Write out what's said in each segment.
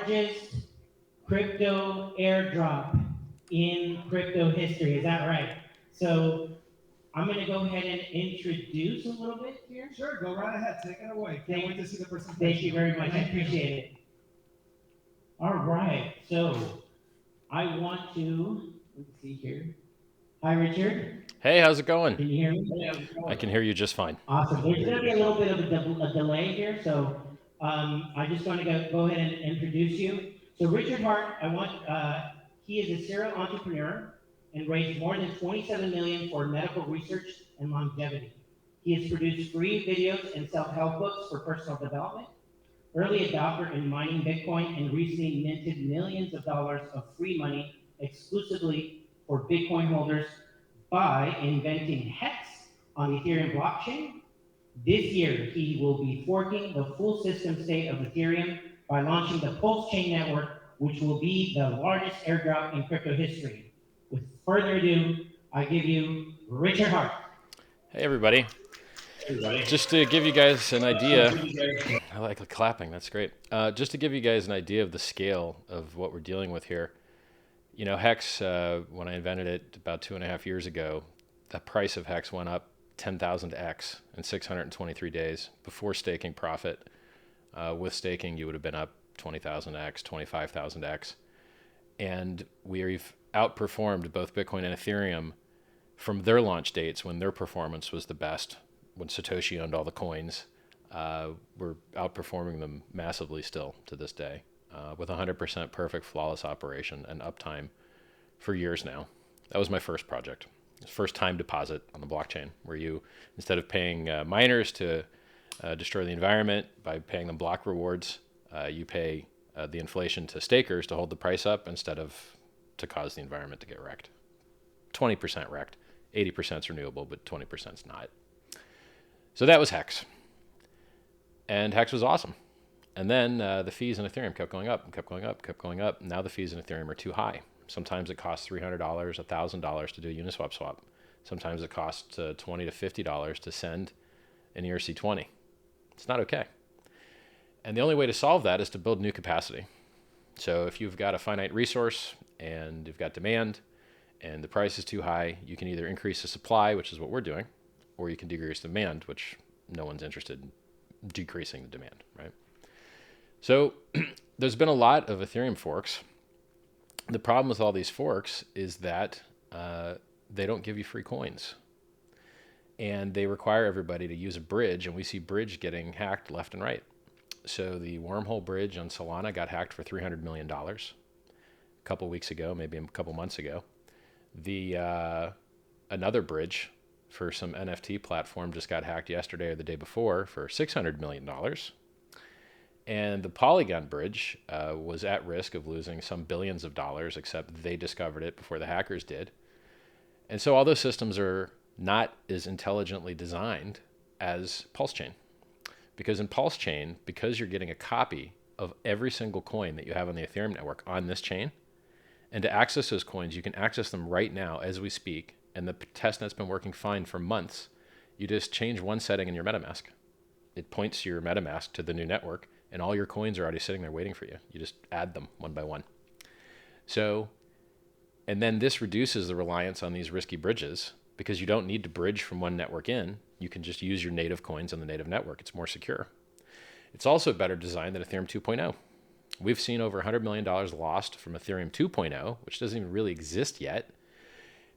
largest crypto airdrop in crypto history. Is that right? So I'm going to go ahead and introduce a little bit here. Sure, go right ahead. Take it away. Can't wait to see the presentation. Thank you very much. I appreciate it. All right. So I want to, let's see here. Hi, Richard. Hey, how's it going? Can you hear me? I can hear you just fine. Awesome. There's going to be a little bit of a delay here, so I just want to go ahead and introduce you. So Richard Hart, he is a serial entrepreneur and raised more than 27 million for medical research and longevity. He has produced free videos and self-help books for personal development, early adopter in mining Bitcoin, and recently minted millions of dollars of free money exclusively for Bitcoin holders by inventing Hex on the Ethereum blockchain. This year, he will be forking the full system state of Ethereum by launching the PulseChain network, which will be the largest airdrop in crypto history. With further ado, I give you Richard Hart. Hey, everybody. Just to give you guys an idea, I like the clapping, that's great. Just to give you guys an idea of the scale of what we're dealing with here. You know, Hex, when I invented it about 2.5 years ago, the price of Hex went up 10,000x in 623 days before staking profit. With staking, you would have been up 20,000x, 25,000x. And we've outperformed both Bitcoin and Ethereum from their launch dates when their performance was the best, when Satoshi owned all the coins. We're outperforming them massively still to this day, with 100% perfect flawless operation and uptime for years now. That was my first project. First time deposit on the blockchain, where you, instead of paying miners to destroy the environment by paying them block rewards, you pay the inflation to stakers to hold the price up instead of to cause the environment to get wrecked. 20% wrecked. 80% is renewable, but 20% is not. So that was Hex. And Hex was awesome. And then the fees in Ethereum kept going up and kept going up, kept going up. Now the fees in Ethereum are too high. Sometimes it costs $300, $1,000 to do a Uniswap swap. Sometimes it costs $20 to $50 to send an ERC20. It's not okay. And the only way to solve that is to build new capacity. So if you've got a finite resource and you've got demand and the price is too high, you can either increase the supply, which is what we're doing, or you can decrease the demand, which no one's interested in decreasing the demand, right? So there's been a lot of Ethereum forks. The problem with all these forks is that they don't give you free coins. And they require everybody to use a bridge, and we see bridge getting hacked left and right. So the wormhole bridge on Solana got hacked for $300 million a couple weeks ago, maybe a couple months ago. Another bridge for some NFT platform just got hacked yesterday or the day before for $600 million. And the Polygon bridge was at risk of losing some billions of dollars, except they discovered it before the hackers did. And so all those systems are not as intelligently designed as PulseChain. Because in PulseChain, because you're getting a copy of every single coin that you have on the Ethereum network on this chain, and to access those coins, you can access them right now as we speak, and the testnet's been working fine for months. You just change one setting in your MetaMask. It points your MetaMask to the new network, and all your coins are already sitting there waiting for you. You just add them one by one. So, and then this reduces the reliance on these risky bridges, because you don't need to bridge from one network in. You can just use your native coins on the native network. It's more secure. It's also better designed than Ethereum 2.0. We've seen over $100 million lost from Ethereum 2.0, which doesn't even really exist yet,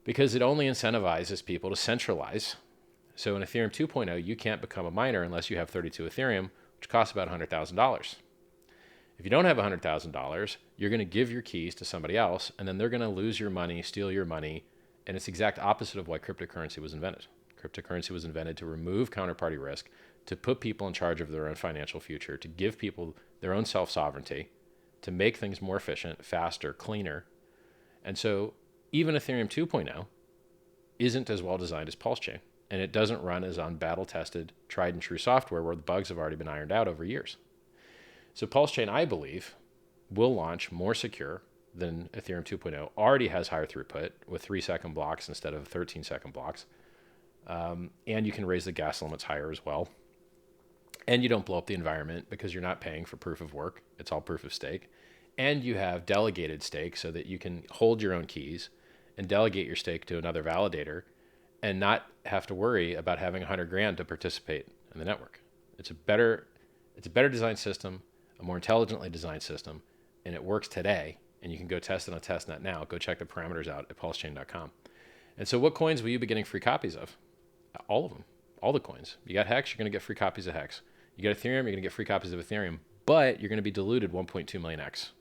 because it only incentivizes people to centralize. So in Ethereum 2.0, you can't become a miner unless you have 32 Ethereum, which costs about $100,000. If you don't have $100,000, you're going to give your keys to somebody else, and then they're going to lose your money, steal your money, and it's the exact opposite of why cryptocurrency was invented. Cryptocurrency was invented to remove counterparty risk, to put people in charge of their own financial future, to give people their own self-sovereignty, to make things more efficient, faster, cleaner. And so even Ethereum 2.0 isn't as well designed as PulseChain, and it doesn't run as on battle-tested, tried-and-true software where the bugs have already been ironed out over years. So PulseChain, I believe, will launch more secure than Ethereum 2.0, already has higher throughput with 3-second blocks instead of 13-second blocks. And you can raise the gas limits higher as well. And you don't blow up the environment because you're not paying for proof of work. It's all proof of stake. and you have delegated stake so that you can hold your own keys and delegate your stake to another validator and not have to worry about having 100 grand to participate in the network. It's a better designed system, a more intelligently designed system, and it works today. And you can go test it on testnet now. Go check the parameters out at pulsechain.com. And so what coins will you be getting free copies of? All of them, all the coins. You got Hex, you're going to get free copies of Hex. You got Ethereum, you're going to get free copies of Ethereum, but you're going to be diluted 1.2 million X.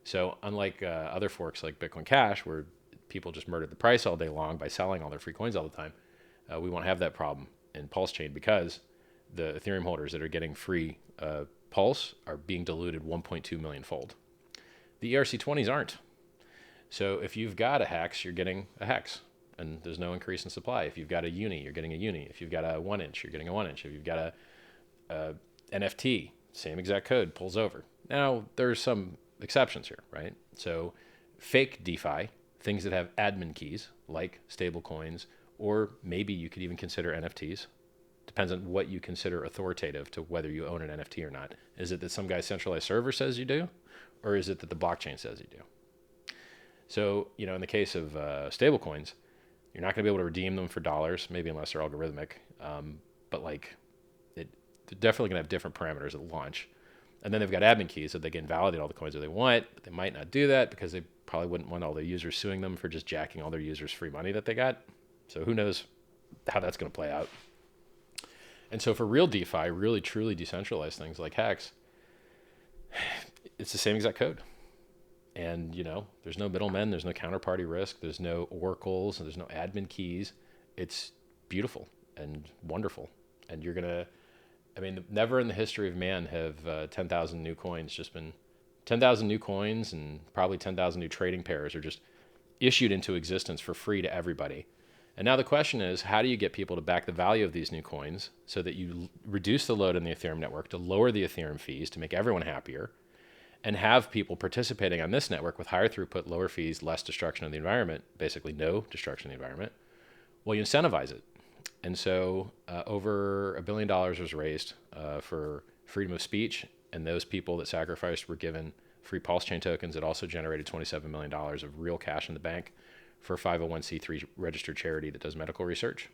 So unlike other forks like Bitcoin Cash, where people just murdered the price all day long by selling all their free coins all the time, we won't have that problem in PulseChain because the Ethereum holders that are getting free Pulse are being diluted 1.2 million fold. The ERC20s aren't. So if you've got a Hex, you're getting a Hex, and there's no increase in supply. If you've got a Uni, you're getting a Uni. If you've got a 1 inch, you're getting a 1 inch. If you've got a NFT, same exact code, pulls over. Now, there's some exceptions here, right? So fake DeFi, things that have admin keys, like stable coins, or maybe you could even consider NFTs. Depends on what you consider authoritative to whether you own an NFT or not. Is it that some guy's centralized server says you do? Or is it that the blockchain says you do? So, in the case of stable coins, you're not going to be able to redeem them for dollars, maybe unless they're algorithmic. But they're definitely going to have different parameters at launch. And then they've got admin keys so they can validate all the coins that they want, but they might not do that because they probably wouldn't want all their users suing them for just jacking all their users' free money that they got. So who knows how that's going to play out. And so for real DeFi, really truly decentralized things like Hex, it's the same exact code. And, there's no middlemen, there's no counterparty risk, there's no oracles, and there's no admin keys. It's beautiful and wonderful. And you're going to, never in the history of man have 10,000 new coins just been 10,000 new coins, and probably 10,000 new trading pairs are just issued into existence for free to everybody. And now the question is, how do you get people to back the value of these new coins so that you reduce the load in the Ethereum network to lower the Ethereum fees to make everyone happier, and have people participating on this network with higher throughput, lower fees, less destruction of the environment, basically no destruction of the environment? Well, you incentivize it. And so over $1 billion was raised for freedom of speech, and those people that sacrificed were given free PulseChain tokens. It also generated $27 million of real cash in the bank for a 501c3 registered charity that does medical research.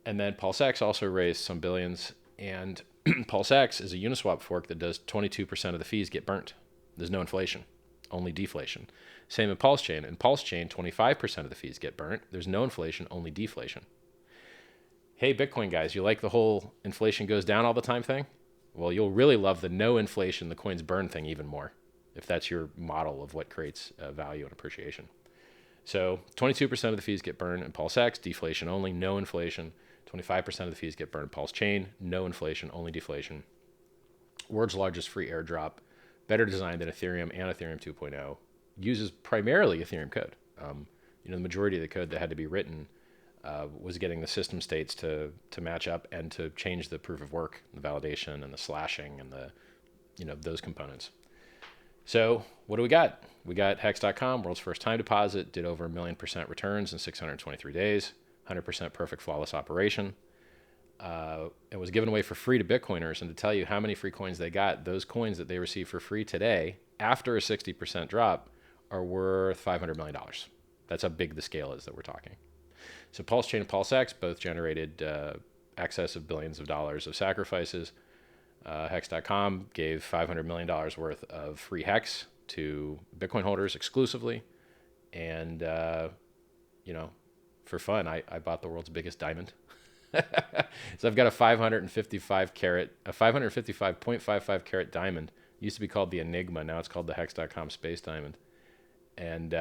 And then PulseX also raised some billions, and PulseX is a Uniswap fork that does 22% of the fees get burnt. There's no inflation, only deflation. Same in PulseChain. In PulseChain, 25% of the fees get burnt. There's no inflation, only deflation. Hey, Bitcoin guys, you like the whole inflation goes down all the time thing? Well, you'll really love the no inflation, the coins burn thing even more, if that's your model of what creates value and appreciation. So 22% of the fees get burned in PulseX, deflation only, no inflation. 25% of the fees get burned in PulseChain, no inflation, only deflation. World's largest free airdrop, better designed than Ethereum and Ethereum 2.0, uses primarily Ethereum code. The majority of the code that had to be written was getting the system states to match up and to change the proof of work, the validation and the slashing and the those components. So what do we got? We got Hex.com, world's first time deposit, did over 1 million % returns in 623 days, 100% perfect flawless operation. It was given away for free to Bitcoiners, and to tell you how many free coins they got, those coins that they received for free today, after a 60% drop, are worth $500 million. That's how big the scale is that we're talking. So PulseChain and PulseX both generated excess of billions of dollars of sacrifices. Hex.com gave $500 million worth of free Hex to Bitcoin holders exclusively. And, for fun, I bought the world's biggest diamond. So I've got a 555.55 carat diamond. It used to be called the Enigma. Now it's called the Hex.com Space Diamond. And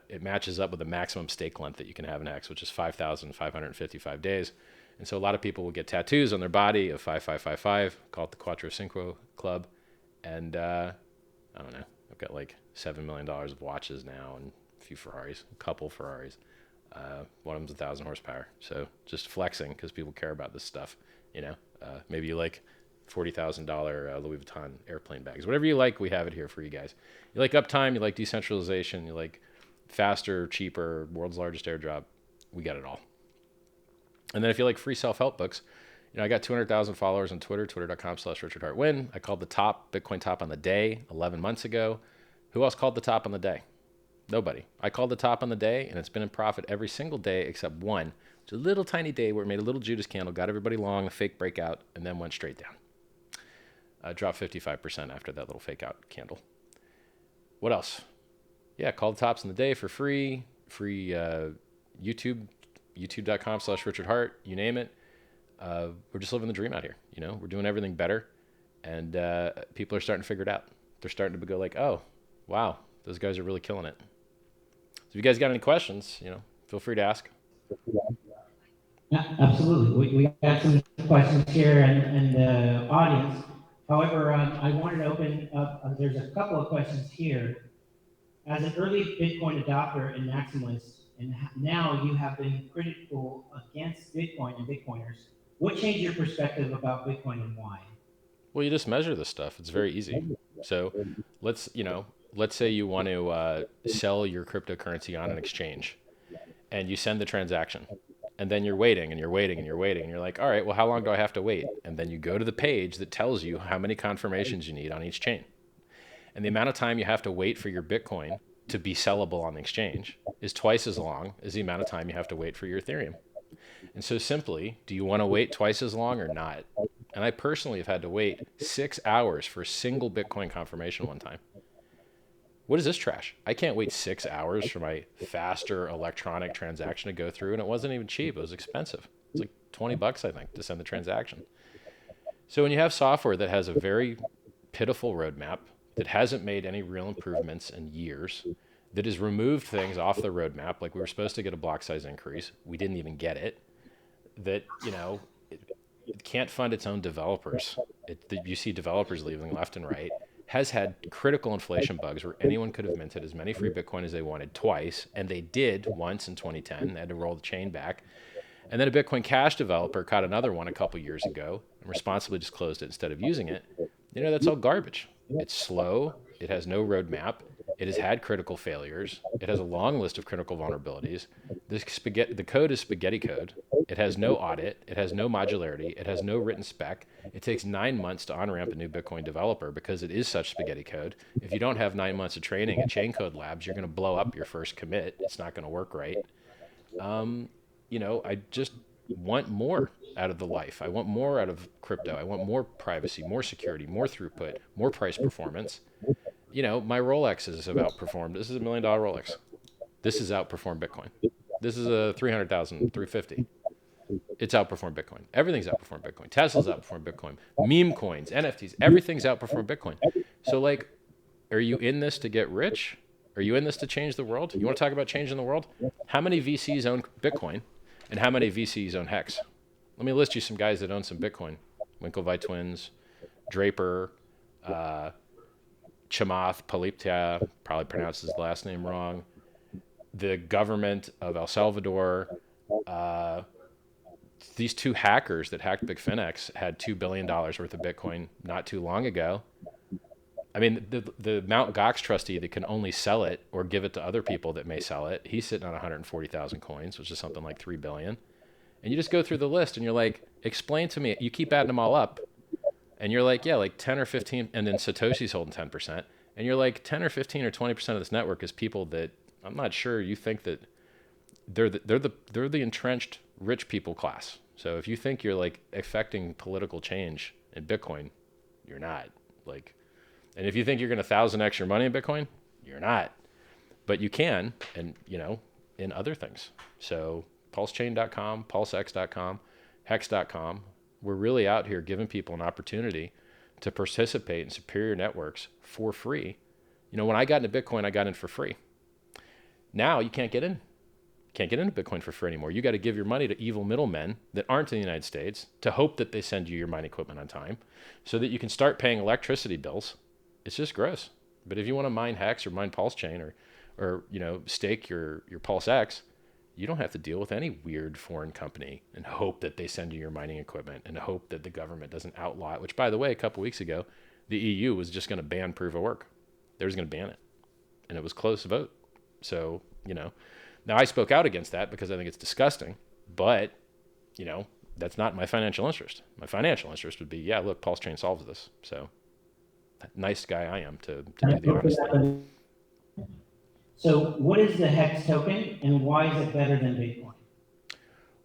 it matches up with the maximum stake length that you can have in Hex, which is 5,555 days. And so a lot of people will get tattoos on their body of 5555, call it the Quattro Cinco Club. And I don't know, I've got like $7 million of watches now and a few Ferraris, a couple Ferraris. One of them's 1,000 horsepower. So just flexing because people care about this stuff. Maybe you like $40,000 Louis Vuitton airplane bags. Whatever you like, we have it here for you guys. You like uptime, you like decentralization, you like faster, cheaper, world's largest airdrop. We got it all. And then if you like free self-help books, I got 200,000 followers on Twitter, twitter.com/RichardHartWin. I called the top Bitcoin top on the day 11 months ago. Who else called the top on the day? Nobody. I called the top on the day, and it's been in profit every single day except one. It's a little tiny day where it made a little Judas candle, got everybody long, a fake breakout, and then went straight down. Dropped 55% after that little fake out candle. What else? Yeah, call the tops on the day for free. Free YouTube, youtube.com/RichardHart, you name it. We're just living the dream out here. We're doing everything better, and people are starting to figure it out. They're starting to go like, oh, wow, those guys are really killing it. So if you guys got any questions, feel free to ask. Yeah, absolutely. We got some questions here in the audience. However, I wanted to open up, there's a couple of questions here. As an early Bitcoin adopter and maximalist, and now you have been critical against Bitcoin and Bitcoiners, what changed your perspective about Bitcoin and why? Well, you just measure this stuff. It's very easy. So let's say you want to sell your cryptocurrency on an exchange, and you send the transaction. And then you're waiting and you're waiting and you're waiting. And you're like, all right, well, how long do I have to wait? And then you go to the page that tells you how many confirmations you need on each chain. And the amount of time you have to wait for your Bitcoin to be sellable on the exchange is twice as long as the amount of time you have to wait for your Ethereum. And so simply, do you want to wait twice as long or not? And I personally have had to wait 6 hours for a single Bitcoin confirmation one time. What is this trash? I can't wait 6 hours for my faster electronic transaction to go through, and it wasn't even cheap. It was expensive. It was like $20, I think, to send the transaction. So when you have software that has a very pitiful roadmap, that hasn't made any real improvements in years, that has removed things off the roadmap, like we were supposed to get a block size increase, we didn't even get it, that, it can't fund its own developers. You see developers leaving left and right, has had critical inflation bugs where anyone could have minted as many free Bitcoin as they wanted twice, and they did once in 2010. They had to roll the chain back. And then a Bitcoin Cash developer caught another one a couple years ago and responsibly just closed it instead of using it. That's all garbage. It's slow. It has no roadmap. It has had critical failures. It has a long list of critical vulnerabilities. The code is spaghetti code. It has no audit. It has no modularity. It has no written spec. It takes 9 months to on-ramp a new Bitcoin developer because it is such spaghetti code. If you don't have 9 months of training at Chain Code Labs, you're going to blow up your first commit. It's not going to work right. I just want more out of the life. I want more out of crypto. I want more privacy, more security, more throughput, more price performance. My Rolexes have outperformed. This is $1 million Rolex. This has outperformed Bitcoin. This is a 300,000, 350. It's outperformed Bitcoin. Everything's outperformed Bitcoin. Tesla's outperformed Bitcoin. Meme coins, NFTs, everything's outperformed Bitcoin. So are you in this to get rich? Are you in this to change the world? You want to talk about changing the world? How many VCs own Bitcoin and how many VCs own Hex? Let me list you some guys that own some Bitcoin. Winklevi twins, Draper, Chamath Palihapitiya, probably pronounced his last name wrong. The government of El Salvador, these two hackers that hacked Bitfinex had $2 billion worth of Bitcoin not too long ago. I mean, the Mt. Gox trustee that can only sell it or give it to other people that may sell it, he's sitting on 140,000 coins, which is something like 3 billion. And you just go through the list and you're like, explain to me, you keep adding them all up. And you're like, yeah, like 10 or 15, and then Satoshi's holding 10%. And you're like 10 or 15 or 20% of this network is people that I'm not sure you think that they're the entrenched rich people class. So if you think you're like affecting political change in Bitcoin, you're not. And if you think you're going to 1,000x your money in Bitcoin, you're not. But you can, and in other things. So PulseChain.com, PulseX.com, Hex.com. We're really out here giving people an opportunity to participate in superior networks for free. When I got into Bitcoin, I got in for free. Now you can't get in. Can't get into Bitcoin for free anymore. You got to give your money to evil middlemen that aren't in the United States to hope that they send you your mining equipment on time so that you can start paying electricity bills. It's just gross. But if you want to mine Hex or mine PulseChain or stake your PulseX, you don't have to deal with any weird foreign company and hope that they send you your mining equipment and hope that the government doesn't outlaw it, which, by the way, a couple weeks ago, the EU was just going to ban proof of work. They were going to ban it. And it was close vote. So, now I spoke out against that because I think it's disgusting. But, that's not my financial interest. My financial interest would be, yeah, look, PulseChain solves this. So nice guy I am to do the honest thing. So what is the Hex token and why is it better than Bitcoin?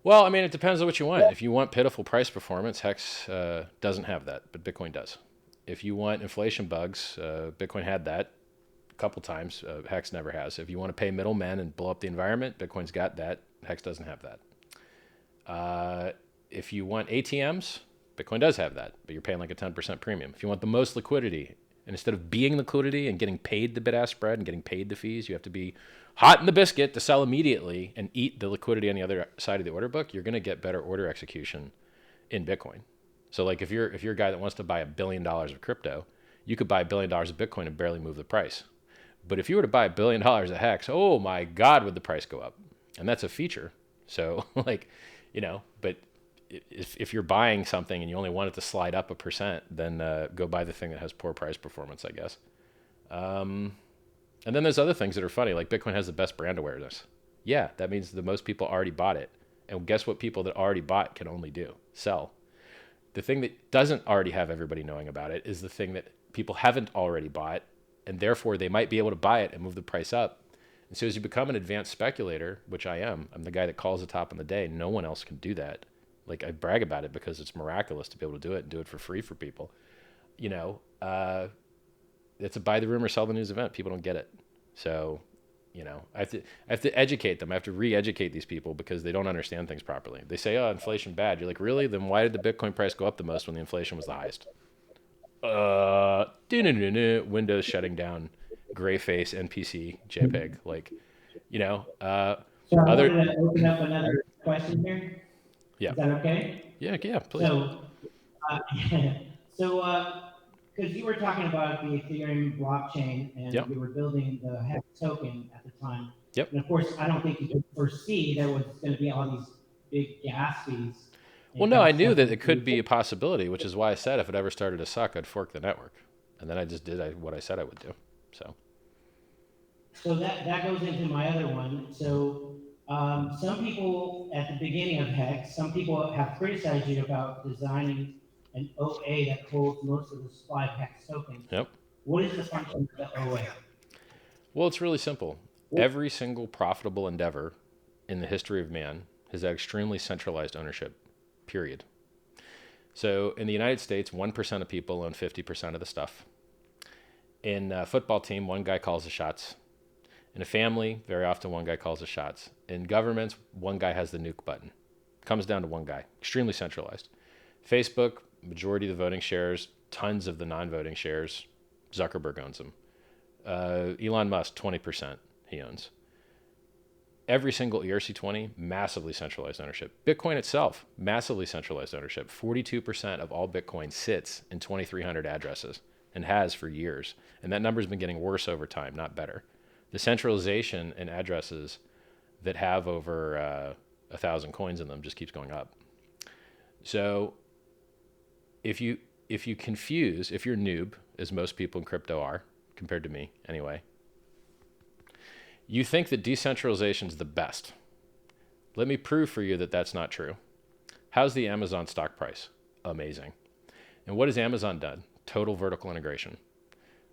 Well, I mean, it depends on what you want. If you want pitiful price performance, Hex doesn't have that, but Bitcoin does. If you want inflation bugs, Bitcoin had that a couple times. Hex never has. If you want to pay middlemen and blow up the environment, Bitcoin's got that. Hex doesn't have that. If you want ATMs, Bitcoin does have that, but you're paying like a 10% premium. If you want the most liquidity, and instead of being liquidity and getting paid the bid-ask spread and getting paid the fees, you have to be hot in the biscuit to sell immediately and eat the liquidity on the other side of the order book, you're going to get better order execution in Bitcoin. So like if you're a guy that wants to buy $1 billion of crypto, you could buy $1 billion of Bitcoin and barely move the price. But if you were to buy $1 billion of Hex, oh my God, would the price go up? And that's a feature. So like, but if you're buying something and you only want it to slide up 1%, then go buy the thing that has poor price performance, I guess. And then there's other things that are funny, like Bitcoin has the best brand awareness. Yeah, that means the most people already bought it. And guess what people that already bought can only do? Sell. The thing that doesn't already have everybody knowing about it is the thing that people haven't already bought, and therefore they might be able to buy it and move the price up. And so as you become an advanced speculator, which I am, I'm the guy that calls the top on the day. No one else can do that. Like I brag about it because it's miraculous to be able to do it and do it for free for people. It's a buy the rumor, sell the news event. People don't get it. So, I have to educate them. I have to re-educate these people because they don't understand things properly. They say, oh, inflation bad. You're like, really? Then why did the Bitcoin price go up the most when the inflation was the highest? Windows shutting down, gray face, NPC, JPEG. So I wanted to open up another question here. Yeah. Is that okay? Yeah, please. Because you were talking about the Ethereum blockchain and Yep. you were building the Hex token at the time. Yep. And of course, I don't think you could foresee there was going to be all these big gas fees. Well, no, I knew that it could be a possibility, which is why I said if it ever started to suck, I'd fork the network. And then I just did what I said I would do. So that goes into my other one. So some people at the beginning of Hex, some people have criticized you about designing an OA that holds most of the supply of Hex tokens. Yep. What is the function of the OA? Well, it's really simple. Every single profitable endeavor in the history of man has had extremely centralized ownership, period. So in the United States, 1% of people own 50% of the stuff. In a football team, one guy calls the shots. In a family, very often one guy calls the shots. In governments, one guy has the nuke button. Comes down to one guy, extremely centralized. Facebook, majority of the voting shares, tons of the non-voting shares, Zuckerberg owns them. Elon Musk, 20% he owns. Every single ERC20, massively centralized ownership. Bitcoin itself, massively centralized ownership. 42% of all Bitcoin sits in 2,300 addresses and has for years. And that number's been getting worse over time, not better. The centralization in addresses that have over 1,000 coins in them just keeps going up. So if you're noob, as most people in crypto are, compared to me anyway, you think that decentralization is the best. Let me prove for you that that's not true. How's the Amazon stock price? Amazing. And what has Amazon done? Total vertical integration.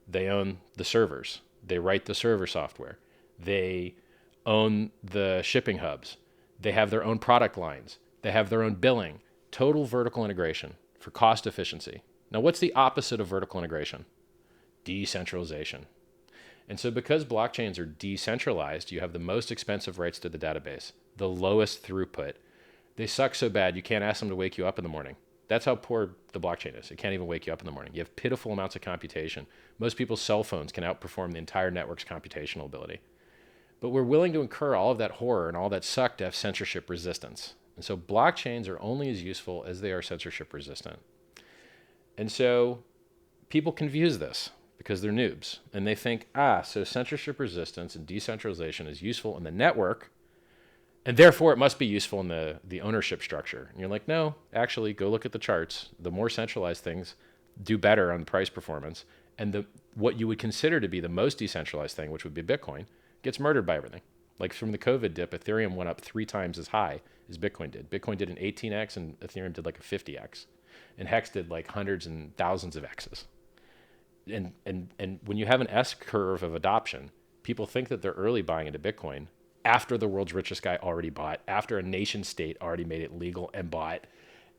They own the servers. They write the server software. They own the shipping hubs. They have their own product lines. They have their own billing. Total vertical integration for cost efficiency. Now, what's the opposite of vertical integration? Decentralization. And so because blockchains are decentralized, you have the most expensive writes to the database, the lowest throughput. They suck so bad you can't ask them to wake you up in the morning. That's how poor the blockchain is. It can't even wake you up in the morning. You have pitiful amounts of computation. Most people's cell phones can outperform the entire network's computational ability. But we're willing to incur all of that horror and all that suck to have censorship resistance. And so blockchains are only as useful as they are censorship resistant. And so people confuse this because they're noobs. And they think, so censorship resistance and decentralization is useful in the network, and therefore it must be useful in the ownership structure. And you're like, no, actually, go look at the charts. The more centralized things do better on price performance. And what you would consider to be the most decentralized thing, which would be Bitcoin, gets murdered by everything. Like from the COVID dip, Ethereum went up 3 times as high as Bitcoin did. Bitcoin did an 18x and Ethereum did like a 50x. And Hex did like hundreds and thousands of X's. And when you have an S curve of adoption, people think that they're early buying into Bitcoin after the world's richest guy already bought, after a nation state already made it legal and bought,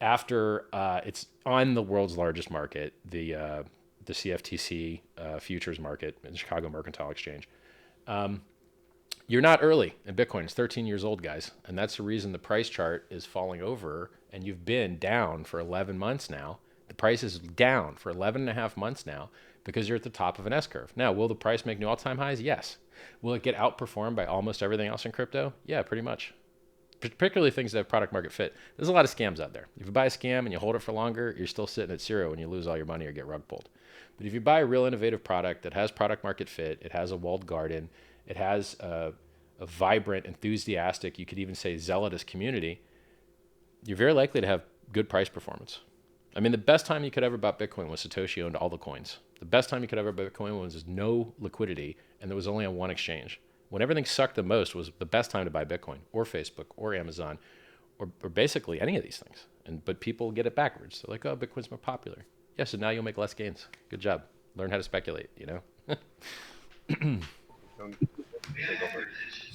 after it's on the world's largest market, the CFTC futures market in Chicago Mercantile Exchange. You're not early in Bitcoin. It's 13 years old, guys. And that's the reason the price chart is falling over, and you've been down for 11 months now. The price is down for 11 and a half months now because you're at the top of an S curve. Now, will the price make new all-time highs? Yes. Will it get outperformed by almost everything else in crypto? Yeah, pretty much. Particularly things that have product market fit. There's a lot of scams out there. If you buy a scam and you hold it for longer, you're still sitting at zero and you lose all your money or get rug pulled. But if you buy a real innovative product that has product market fit, it has a walled garden, it has a vibrant, enthusiastic, you could even say zealotous community, you're very likely to have good price performance. I mean, the best time you could ever buy Bitcoin was Satoshi owned all the coins. The best time you could ever buy Bitcoin was no liquidity and there was only on one exchange. When everything sucked the most was the best time to buy Bitcoin or Facebook or Amazon or basically any of these things. But people get it backwards. They're like, oh, Bitcoin's more popular. Yeah, so now you'll make less gains. Good job. Learn how to speculate, you know?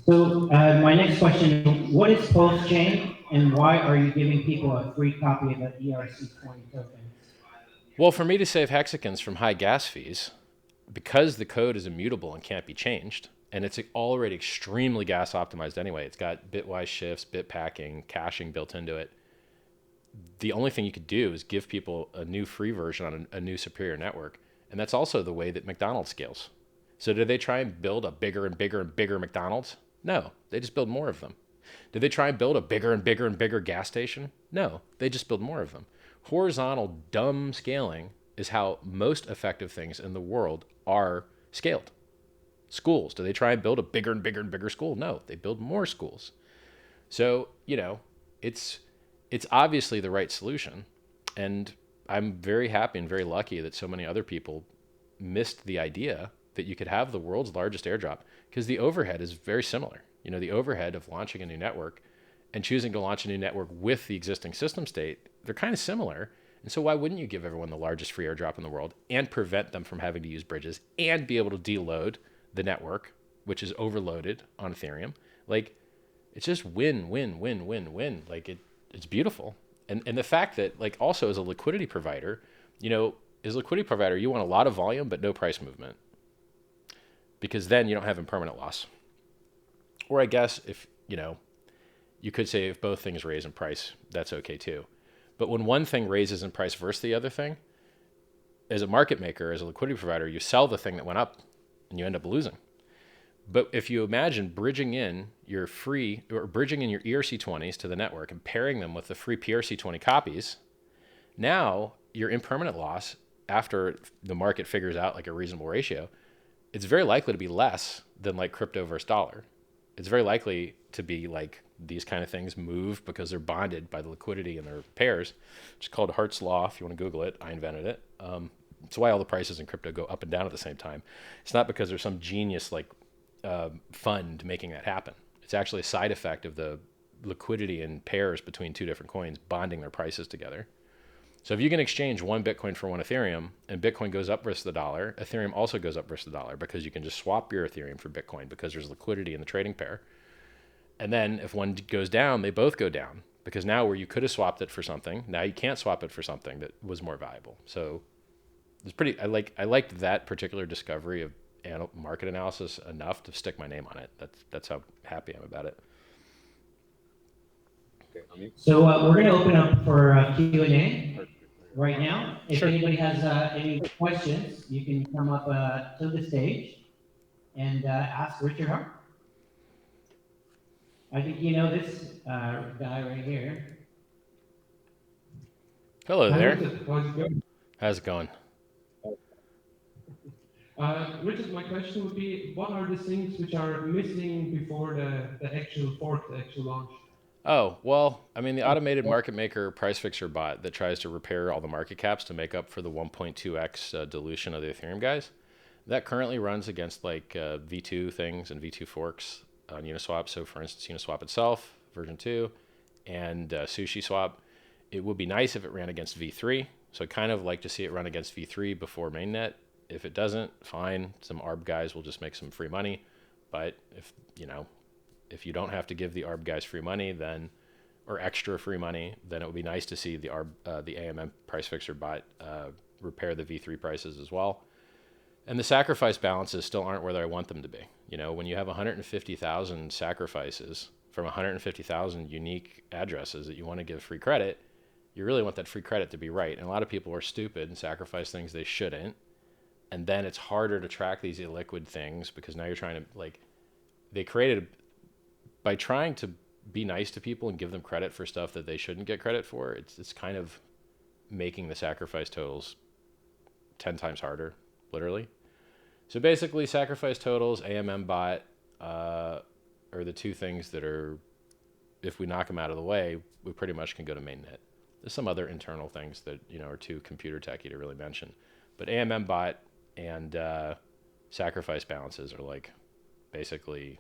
So my next question, what is PulseChain and why are you giving people a free copy of the ERC20 token? Well, for me to save hexagons from high gas fees, because the code is immutable and can't be changed, and it's already extremely gas optimized anyway, it's got bitwise shifts, bit packing, caching built into it. The only thing you could do is give people a new free version on a new superior network. And that's also the way that McDonald's scales. So did they try and build a bigger and bigger and bigger McDonald's? No, they just build more of them. Did they try and build a bigger and bigger and bigger gas station? No, they just build more of them. Horizontal dumb scaling is how most effective things in the world are scaled. Schools, do they try and build a bigger and bigger and bigger school? No, they build more schools. So, you know, it's obviously the right solution. And I'm very happy and very lucky that so many other people missed the idea that you could have the world's largest airdrop, because the overhead is very similar. You know, the overhead of launching a new network and choosing to launch a new network with the existing system state, they're kind of similar. And so why wouldn't you give everyone the largest free airdrop in the world and prevent them from having to use bridges and be able to deload the network, which is overloaded on Ethereum? Like, it's just win, win, win, win, win. Like, it's beautiful. And the fact that, like, also as a liquidity provider, you know, as a liquidity provider, you want a lot of volume but no price movement, because then you don't have impermanent loss. Or I guess if, you know, you could say if both things raise in price, that's okay too. But when one thing raises in price versus the other thing, as a market maker, as a liquidity provider, you sell the thing that went up and you end up losing. But if you imagine bridging in your free, or bridging in your ERC20s to the network and pairing them with the free PRC20 copies, now your impermanent loss, after the market figures out like a reasonable ratio, it's very likely to be less than like crypto versus dollar. It's very likely to be like these kind of things move because they're bonded by the liquidity in their pairs. It's called Hart's Law. If you want to Google it, I invented it. It's why all the prices in crypto go up and down at the same time. It's not because there's some genius like fund making that happen. It's actually a side effect of the liquidity in pairs between two different coins bonding their prices together. So if you can exchange one Bitcoin for one Ethereum and Bitcoin goes up versus the dollar, Ethereum also goes up versus the dollar, because you can just swap your Ethereum for Bitcoin because there's liquidity in the trading pair. And then if one goes down, they both go down, because now where you could have swapped it for something, now you can't swap it for something that was more valuable. So it's pretty, I liked that particular discovery of market analysis enough to stick my name on it. That's how happy I'm about it. So we're going to open up for Q&A right now. If Sure. anybody has any questions, you can come up to the stage and ask Richard Hart. I think you know this guy right here. Hello there. How's it going? How's it going? Richard, my question would be, what are the things which are missing before the actual fork, the actual launch? Oh, well, I mean, the automated market maker price fixer bot that tries to repair all the market caps to make up for the 1.2x dilution of the Ethereum guys, that currently runs against like V2 things and V2 forks. on Uniswap. So for instance, Uniswap itself, version 2, and SushiSwap. It would be nice if it ran against V3. So I'd kind of like to see it run against V3 before mainnet. If it doesn't, fine. Some ARB guys will just make some free money. But if you don't have to give the ARB guys free money, then or extra free money, then it would be nice to see the AMM price fixer bot repair the V3 prices as well. And the sacrifice balances still aren't where I want them to be. When you have 150,000 sacrifices from 150,000 unique addresses that you want to give free credit, you really want that free credit to be right. And a lot of people are stupid and sacrifice things they shouldn't. And then it's harder to track these illiquid things because now you're trying to, they created, by trying to be nice to people and give them credit for stuff that they shouldn't get credit for, it's kind of making the sacrifice totals 10 times harder, literally. So basically, sacrifice totals, AMM bot are the two things that are, if we knock them out of the way, we pretty much can go to mainnet. There's some other internal things that are too computer techy to really mention, but AMM bot and sacrifice balances are basically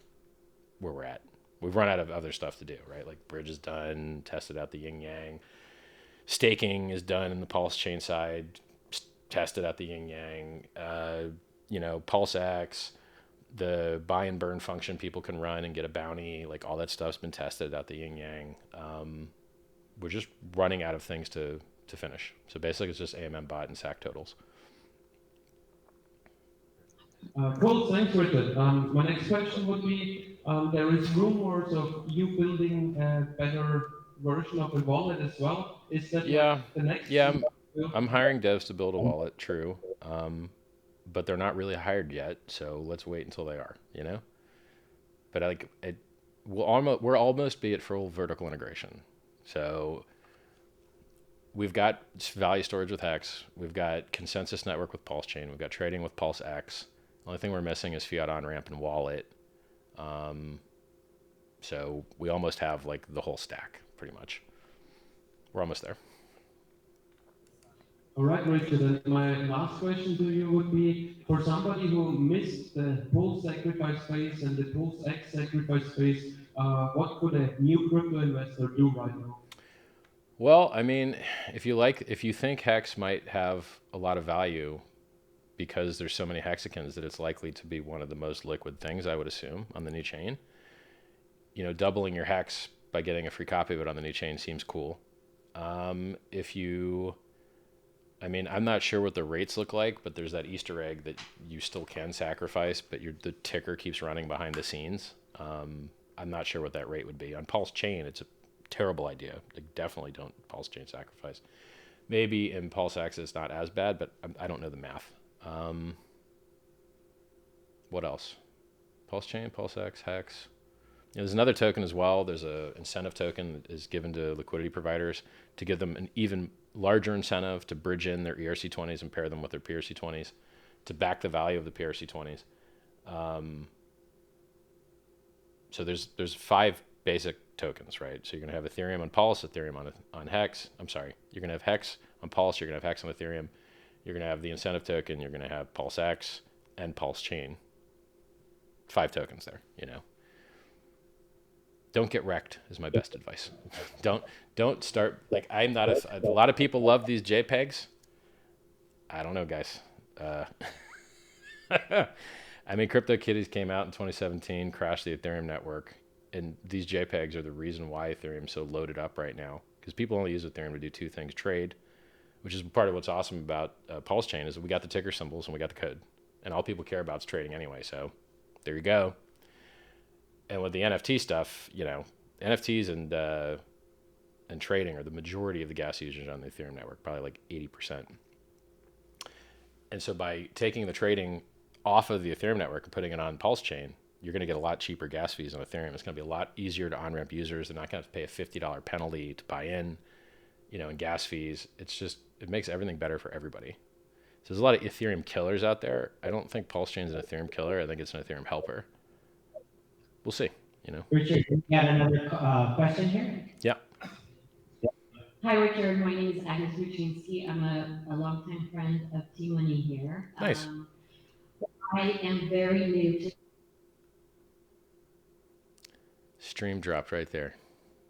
where we're at. We've run out of other stuff to do, right? Like bridge is done, tested out the yin yang. Staking is done in the PulseChain side, tested out the yin yang. PulseX, the buy and burn function people can run and get a bounty, all that stuff's been tested out the yin yang. We're just running out of things to finish. So basically it's just AMM bot and SAC totals. Cool, thanks, Richard. My next question would be, there is rumors of you building a better version of a wallet as well. Is that the next? Yeah, I'm hiring devs to build a wallet, true. But they're not really hired yet, so let's wait until they are, But we're almost be at full vertical integration. So we've got value storage with Hex, we've got consensus network with PulseChain, we've got trading with PulseX. The only thing we're missing is fiat on-ramp and wallet. So we almost have the whole stack, pretty much. We're almost there. All right, Richard, and my last question to you would be, for somebody who missed the Pulse sacrifice phase and the PulseX sacrifice phase, what could a new crypto investor do right now? Well, I mean, if you think Hex might have a lot of value because there's so many hexagons that it's likely to be one of the most liquid things, I would assume, on the new chain. Doubling your Hex by getting a free copy of it on the new chain seems cool. I'm not sure what the rates look like, but there's that Easter egg that you still can sacrifice, but the ticker keeps running behind the scenes. I'm not sure what that rate would be. On PulseChain, it's a terrible idea. Definitely don't PulseChain sacrifice. Maybe in PulseX it's not as bad, but I don't know the math. What else? PulseChain, PulseX, Hex. There's another token as well. There's an incentive token that is given to liquidity providers to give them an even larger incentive to bridge in their ERC20s and pair them with their PRC20s to back the value of the PRC20s. So there's 5 basic tokens, right? So you're going to have Ethereum on Pulse, Ethereum on Hex. I'm sorry. You're going to have Hex on Pulse. You're going to have Hex on Ethereum. You're going to have the incentive token. You're going to have PulseX and PulseChain. 5 tokens there, Don't get wrecked is my best advice. Don't start, I'm not a lot of people love these JPEGs. I don't know, guys. CryptoKitties came out in 2017, crashed the Ethereum network, and these JPEGs are the reason why Ethereum's so loaded up right now, because people only use Ethereum to do 2 things: trade, which is part of what's awesome about PulseChain, is that we got the ticker symbols and we got the code, and all people care about is trading anyway. So there you go. And with the NFT stuff, NFTs and trading are the majority of the gas users on the Ethereum network, probably 80%. And so by taking the trading off of the Ethereum network and putting it on PulseChain, you're going to get a lot cheaper gas fees on Ethereum. It's going to be a lot easier to on-ramp users. They're not going to have to pay a $50 penalty to buy in, and gas fees. It makes everything better for everybody. So there's a lot of Ethereum killers out there. I don't think PulseChain is an Ethereum killer. I think it's an Ethereum helper. We'll see, Richard, you got another question here? Yeah. Hi, Richard. My name is Agnes Buczynski. I'm a longtime friend of T-Money here. Nice. I am very new to stream dropped right there.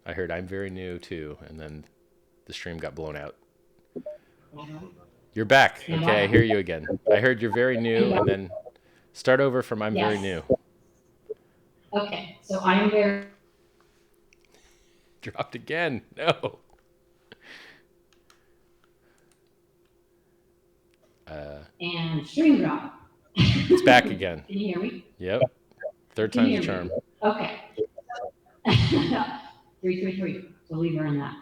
I heard I'm very new too, and then the stream got blown out. You're back. Okay, I hear you again. I heard you're very new, and then start over from I'm very new. Okay, so I am very. Dropped again. No. And stream drop. It's back again. Can you hear me? Yep. Third time's the charm. Okay. 333. So leave her in that.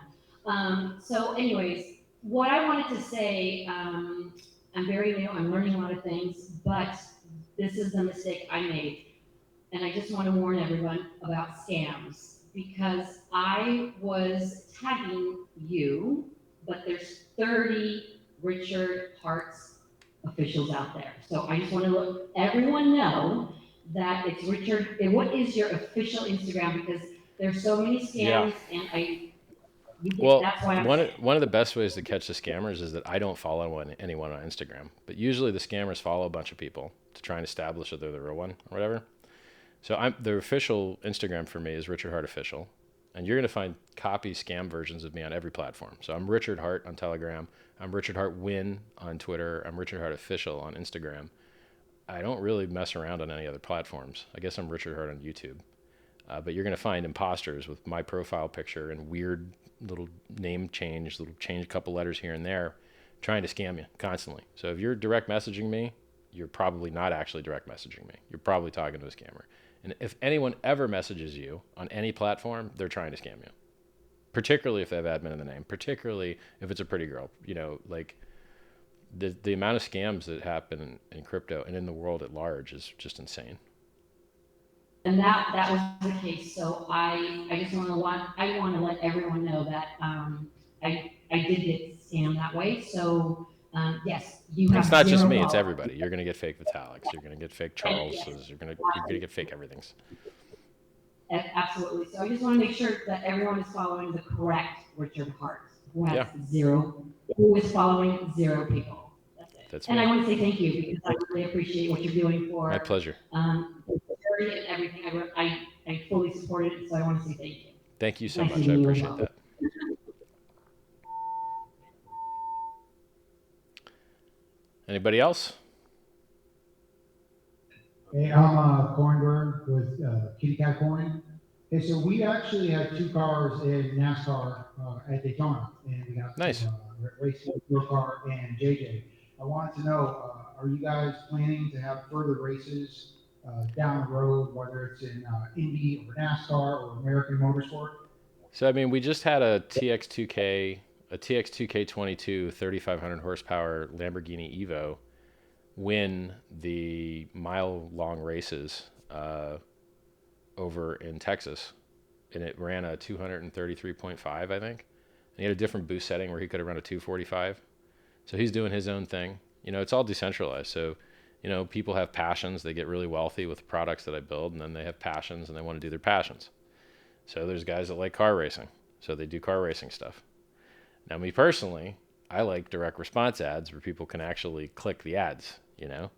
So anyways, what I wanted to say, I'm very new. I'm learning a lot of things, but this is the mistake I made. And I just want to warn everyone about scams because I was tagging you, but there's 30 Richard Hart's officials out there. So I just want to let everyone know that it's Richard. What is your official Instagram? Because there's so many scams, and that's why one of the best ways to catch the scammers is that I don't follow anyone on Instagram, but usually the scammers follow a bunch of people to try and establish that they're the real one or whatever. So the official Instagram for me is Richard Hart Official, and you're going to find copy scam versions of me on every platform. So I'm Richard Hart on Telegram. I'm Richard Hart Win on Twitter. I'm Richard Hart Official on Instagram. I don't really mess around on any other platforms. I guess I'm Richard Hart on YouTube. But you're going to find imposters with my profile picture and weird little name change, little change a couple letters here and there, trying to scam you constantly. So if you're direct messaging me, you're probably not actually direct messaging me. You're probably talking to a scammer. And if anyone ever messages you on any platform, they're trying to scam you. Particularly if they have admin in the name, particularly if it's a pretty girl. You know, like the amount of scams that happen in crypto and in the world at large is just insane. And that was the case. So I just want to let everyone know that I did get scammed that way. So yes, you have. It's not just me; it's everybody. You're going to get fake Vitalics. You're going to get fake Charleses. Yes. You're going to get fake everythings. Absolutely. So I just want to make sure that everyone is following the correct Richard Hart, who has who is following 0 people. That's me. I want to say thank you because I really appreciate what you're doing for. My pleasure. And everything. I fully support it, so I want to say thank you. Thank you so much. I appreciate that. Anybody else? Hey, I'm Coinberg with Kitty Cat Coin. Hey, so we actually had 2 cars in NASCAR at Daytona, and we got nice. Racing, your car, and JJ. I wanted to know, are you guys planning to have further races down the road, whether it's in Indy or NASCAR or American Motorsport? So, I mean, we just had a TX2K 22 3,500 horsepower Lamborghini Evo win the mile-long races over in Texas, and it ran a 233.5, I think. And he had a different boost setting where he could have run a 245. So he's doing his own thing. You know, it's all decentralized. So, you know, people have passions. They get really wealthy with the products that I build, and then they have passions, and they want to do their passions. So there's guys that like car racing, so they do car racing stuff. Now, me personally, I like direct response ads where people can actually click the ads, you know?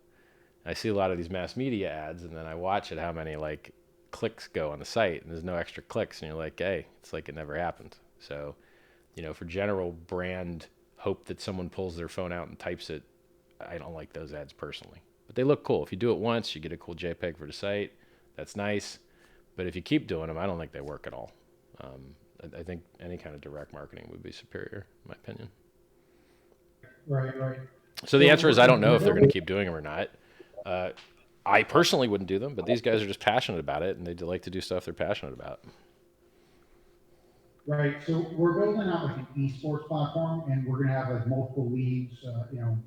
I see a lot of these mass media ads, and then I watch it, how many, like, clicks go on the site, and there's no extra clicks, and you're like, hey, it's like it never happened. So, you know, for general brand hope that someone pulls their phone out and types it, I don't like those ads personally. But they look cool. If you do it once, you get a cool JPEG for the site. That's nice. But if you keep doing them, I don't think they work at all. I think any kind of direct marketing would be superior, in my opinion. Right. So the answer is I don't know if they're going to keep doing them or not. I personally wouldn't do them, but these guys are just passionate about it, and they like to do stuff they're passionate about. Right. So we're building out like an esports platform, and we're going to have like multiple leagues, you know,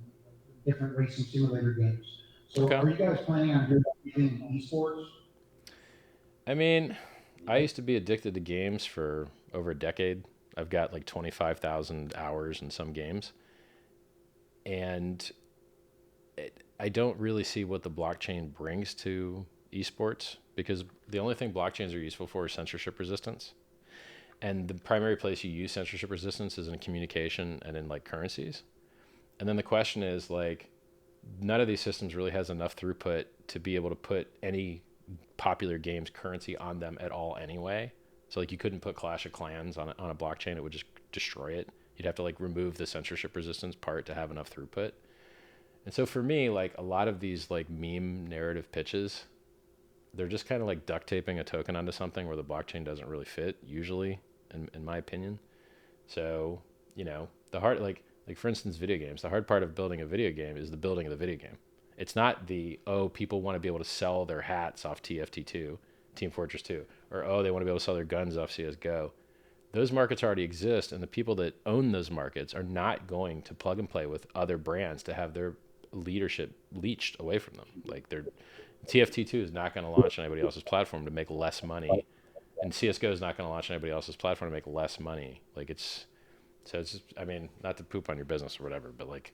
different racing simulator games. So are you guys planning on doing esports? I mean, I used to be addicted to games for over a decade. I've got like 25,000 hours in some games. And I don't really see what the blockchain brings to esports, because the only thing blockchains are useful for is censorship resistance. And the primary place you use censorship resistance is in communication and in like currencies. And then the question is like, none of these systems really has enough throughput to be able to put any popular games currency on them at all anyway. So like you couldn't put Clash of Clans on a blockchain; it would just destroy it. You'd have to like remove the censorship resistance part to have enough throughput. And so for me, like a lot of these like meme narrative pitches, they're just kind of like duct taping a token onto something where the blockchain doesn't really fit usually, in my opinion. So, you know, the hard, like for instance, video games, the hard part of building a video game is the building of the video game. It's not the, oh, people want to be able to sell their hats off TFT2, Team Fortress 2, or, oh, they want to be able to sell their guns off CSGO. Those markets already exist, and the people that own those markets are not going to plug and play with other brands to have their leadership leached away from them. Like their TFT2 is not going to launch on anybody else's platform to make less money, and CSGO is not going to launch on anybody else's platform to make less money. Like it's just, I mean, not to poop on your business or whatever, but like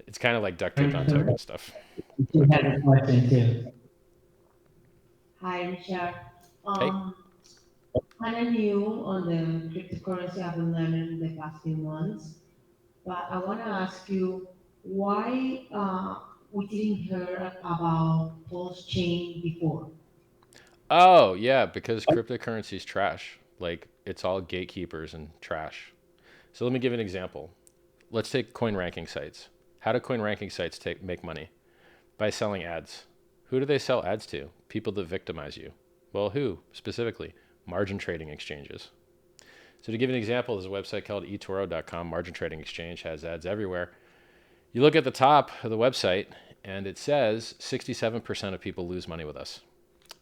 it's kind of like duct tape on token stuff. You had a question too. Hi, Richard. Hey. Kind of new on the cryptocurrency. I've been learning the past few months, but I want to ask you why we didn't hear about PulseChain before. Oh yeah, because cryptocurrency is trash. Like it's all gatekeepers and trash. So let me give you an example. Let's take coin ranking sites. How do coin ranking sites make money? By selling ads. Who do they sell ads to? People that victimize you. Well, who specifically? Margin trading exchanges. So to give you an example, there's a website called eToro.com. Margin trading exchange has ads everywhere. You look at the top of the website and it says 67% of people lose money with us.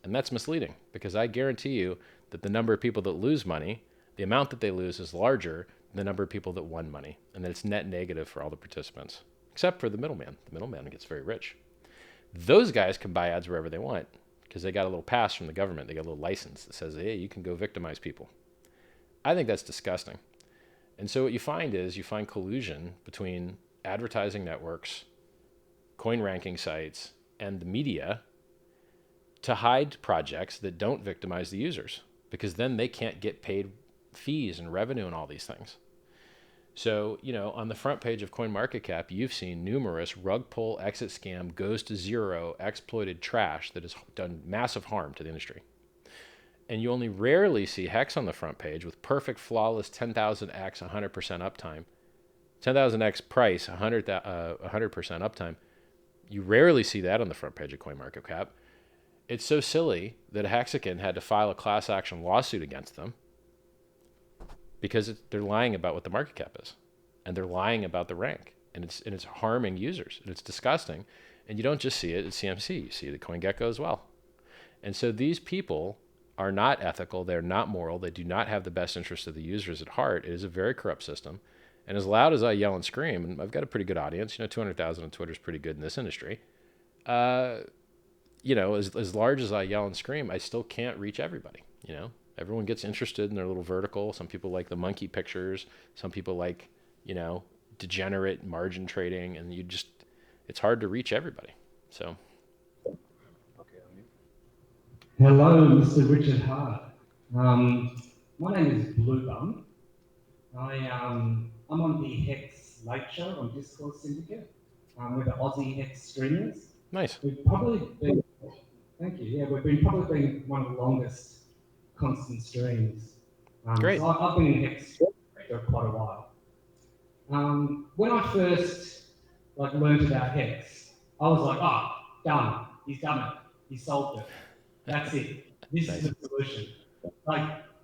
And that's misleading because I guarantee you that the number of people that lose money, the amount that they lose is larger than the number of people that won money. And that it's net negative for all the participants, except for the middleman. The middleman gets very rich. Those guys can buy ads wherever they want because they got a little pass from the government. They got a little license that says, hey, you can go victimize people. I think that's disgusting. And so what you find is you find collusion between advertising networks, coin ranking sites, and the media to hide projects that don't victimize the users, because then they can't get paid fees and revenue and all these things. So, you know, on the front page of CoinMarketCap, you've seen numerous rug pull, exit scam, goes to zero, exploited trash that has done massive harm to the industry. And you only rarely see Hex on the front page with perfect, flawless 10,000x, 100% uptime. 10,000x price, 100% uptime. You rarely see that on the front page of CoinMarketCap. It's so silly that Hexagon had to file a class action lawsuit against them because they're lying about what the market cap is, and they're lying about the rank, and it's harming users, and it's disgusting. And you don't just see it at CMC, you see it at CoinGecko as well. And so these people are not ethical, they're not moral, they do not have the best interest of the users at heart. It is a very corrupt system. And as loud as I yell and scream, and I've got a pretty good audience, you know, 200,000 on Twitter is pretty good in this industry. You know, as large as I yell and scream, I still can't reach everybody. You know, everyone gets interested in their little vertical. Some people like the monkey pictures. Some people like, you know, degenerate margin trading, and it's hard to reach everybody. So. Hello, Mr. Richard Hart. My name is Blue Bum. I'm on the Hex Late Show on Discord Syndicate. We're the Aussie Hex streamers. Nice. We've probably been, thank you. Yeah, we've probably been one of the longest constant streams. Great. So I've been in Hex for quite a while. When I first learned about Hex, I was like, oh, done. He's done it. He solved it. That's it. This is the solution.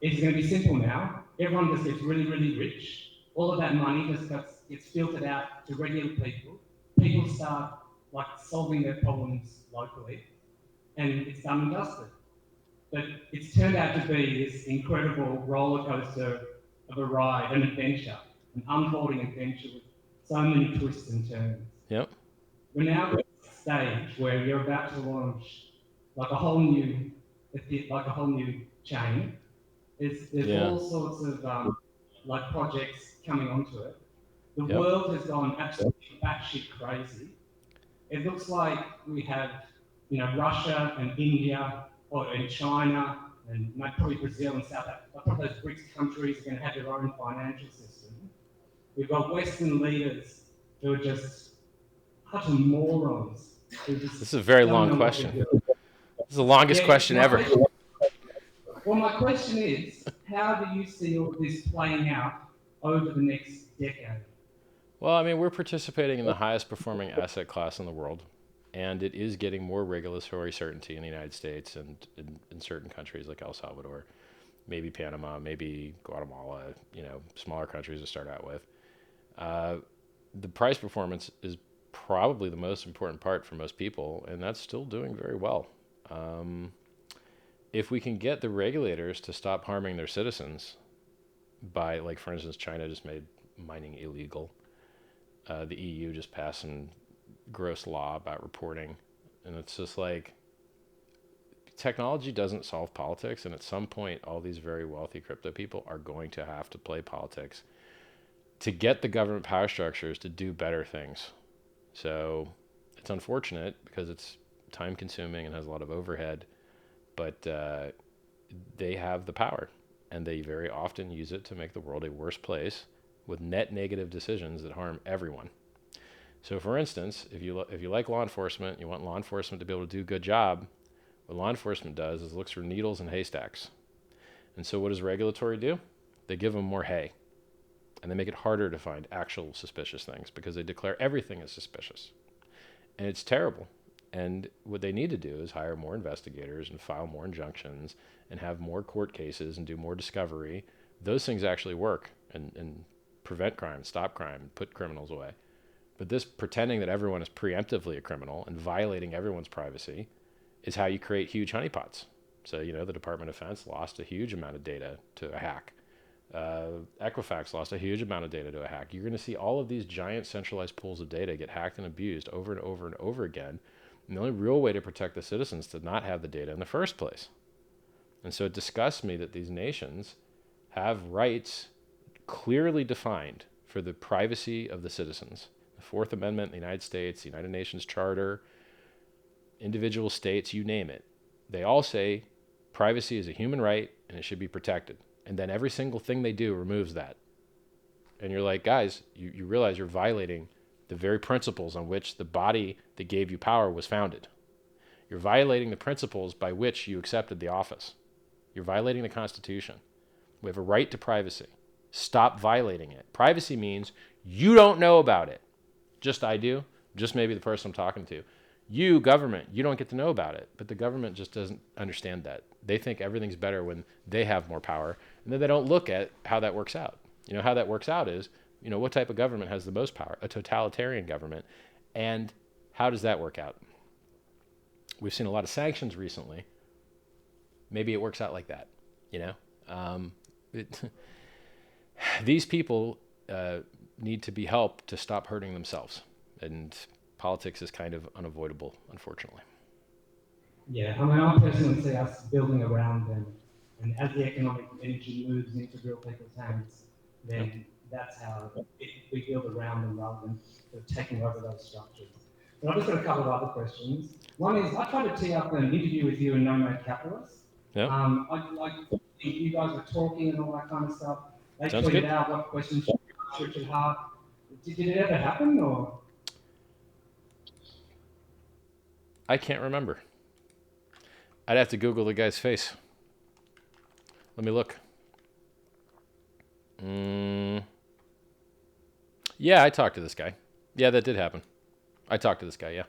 It's going to be simple now. Everyone just gets really, really rich. All of that money just gets filtered out to regular people. People start solving their problems locally, and it's done and dusted. But it's turned out to be this incredible roller coaster of a ride, an adventure, an unfolding adventure with so many twists and turns. Yep. We're now at a stage where you're about to launch a whole new chain. There's all sorts of projects coming onto it. The world has gone absolutely batshit crazy. It looks like we have, Russia and India, and China, and probably Brazil and South Africa. Probably those BRICS countries are going to have their own financial system. We've got Western leaders who are just utter morons. This is a very long question. is the longest question ever. Well, my question is, how do you see all this playing out over the next decade? Well, I mean, we're participating in the highest performing asset class in the world, and it is getting more regulatory certainty in the United States and in certain countries like El Salvador, maybe Panama, maybe Guatemala, you know, smaller countries to start out with. The price performance is probably the most important part for most people, and that's still doing very well. If we can get the regulators to stop harming their citizens by, like, for instance, China just made mining illegal. The EU just passed some gross law about reporting. And it's just like, technology doesn't solve politics. And at some point, all these very wealthy crypto people are going to have to play politics to get the government power structures to do better things. So it's unfortunate because it's time consuming and has a lot of overhead, but they have the power and they very often use it to make the world a worse place with net negative decisions that harm everyone. So for instance, if you like law enforcement, you want law enforcement to be able to do a good job, what law enforcement does is looks for needles in haystacks. And so what does regulatory do? They give them more hay. And they make it harder to find actual suspicious things because they declare everything as suspicious. And it's terrible. And what they need to do is hire more investigators and file more injunctions and have more court cases and do more discovery. Those things actually work and prevent crime, stop crime, put criminals away. But this pretending that everyone is preemptively a criminal and violating everyone's privacy is how you create huge honeypots. So, you know, the Department of Defense lost a huge amount of data to a hack. Equifax lost a huge amount of data to a hack. You're going to see all of these giant centralized pools of data get hacked and abused over and over and over again. And the only real way to protect the citizens is to not have the data in the first place. And so it disgusts me that these nations have rights clearly defined for the privacy of the citizens. The Fourth Amendment in the United States, the United Nations Charter, individual states, you name it. They all say privacy is a human right and it should be protected. And then every single thing they do removes that. And you're like, guys, you realize you're violating the very principles on which the body that gave you power was founded. You're violating the principles by which you accepted the office. You're violating the Constitution. We have a right to privacy. Stop violating it. Privacy means you don't know about it. Just I do. Just maybe the person I'm talking to. You, government, you don't get to know about it. But the government just doesn't understand that. They think everything's better when they have more power. And then they don't look at how that works out. You know, how that works out is, you know, what type of government has the most power? A totalitarian government. And how does that work out? We've seen a lot of sanctions recently. Maybe it works out like that, you know? These people need to be helped to stop hurting themselves. And politics is kind of unavoidable, unfortunately. Yeah, I mean, I personally see us building around them. And as the economic energy moves into real people's hands, then that's how we build around them rather than sort of taking over those structures. But I've just got a couple of other questions. One is, I tried to tee up an interview with you in Nomad Capitalist. Yeah. You guys were talking and all that kind of stuff. They Sounds tweeted good. out what questions should ask Richard Hart. Did it ever happen, or? I can't remember. I'd have to Google the guy's face. Let me look. Yeah, I talked to this guy. Yeah, that did happen. I talked to this guy, yeah.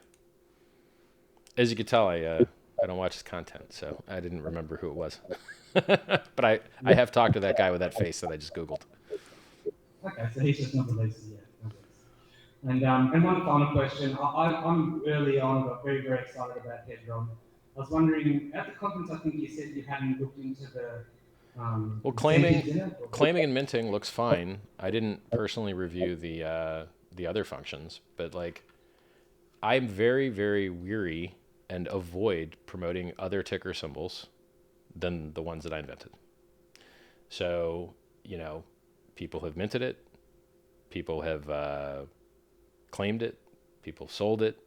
As you can tell, I don't watch his content, so I didn't remember who it was. But I have talked to that guy with that face that I just Googled. Okay, so he's just not released it yet. And one final question. I'm early on, got very, very excited about AIRDROP. I was wondering, at the conference, I think you said you hadn't looked into the well, claiming and minting looks fine. I didn't personally review the other functions, but like, I'm very, very weary and avoid promoting other ticker symbols than the ones that I invented. So, you know, people have minted it, people have claimed it, people have sold it.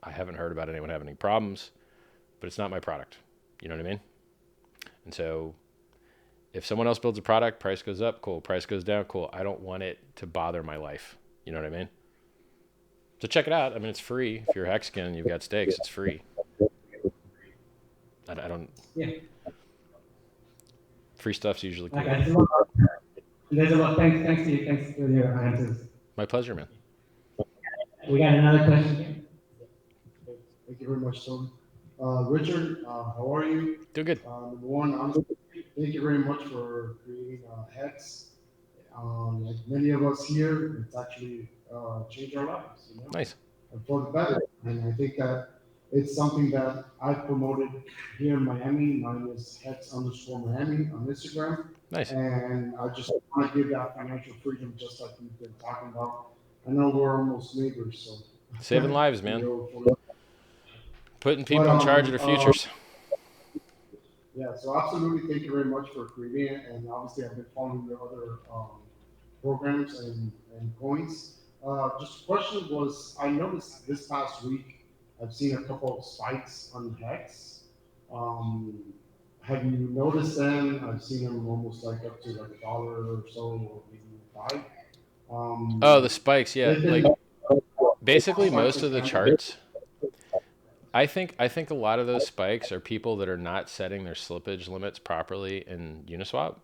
I haven't heard about anyone having any problems, but it's not my product. You know what I mean? And so if someone else builds a product, price goes up, cool. Price goes down, cool. I don't want it to bother my life. You know what I mean? So check it out. I mean, it's free. If you're a Hexagon and you've got stakes, it's free. I don't. Yeah. Free stuff's usually cool. Okay, there's a lot. Thanks to you. Thanks for your answers. My pleasure, man. We got another question here. Thank you very much, Tony. Richard, how are you? Doing good. Number one, thank you very much for creating Hex. Like many of us here, it's actually changed our lives, you know, Nice. and for the better. And I think that it's something that I've promoted here in Miami. Mine is Hex_Miami on Instagram. Nice. And I just want to give that financial freedom, just like we've been talking about. I know we're almost neighbors, so Saving lives, man. you know, Putting people in charge of their futures. Yeah, so absolutely, thank you very much for creating it, and obviously I've been following your other programs and coins. Just a question was, I noticed this past week, I've seen a couple of spikes on Hex. Have you noticed them? I've seen them almost like up to like $1 or so, or maybe 5. Oh, the spikes, yeah. Like basically most of the charts. I think a lot of those spikes are people that are not setting their slippage limits properly in Uniswap.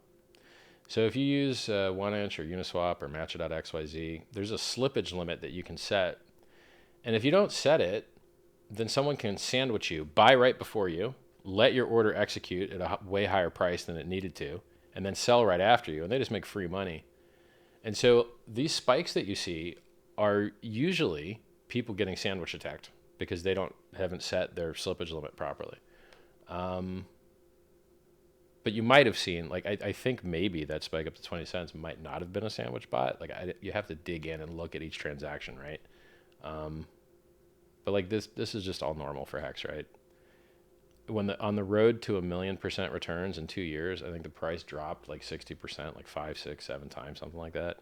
So if you use 1inch or Uniswap or Matcha.xyz, there's a slippage limit that you can set. And if you don't set it, then someone can sandwich you, buy right before you, let your order execute at a way higher price than it needed to, and then sell right after you, and they just make free money. And so these spikes that you see are usually people getting sandwich attacked because they haven't set their slippage limit properly. But you might have seen, like, I think maybe that spike up to 20 cents might not have been a sandwich bot. Like, you have to dig in and look at each transaction, right? But like this is just all normal for Hex, right? On the road to 1,000,000% returns in 2 years, I think the price dropped like 60%, like 5, 6, 7 times, something like that.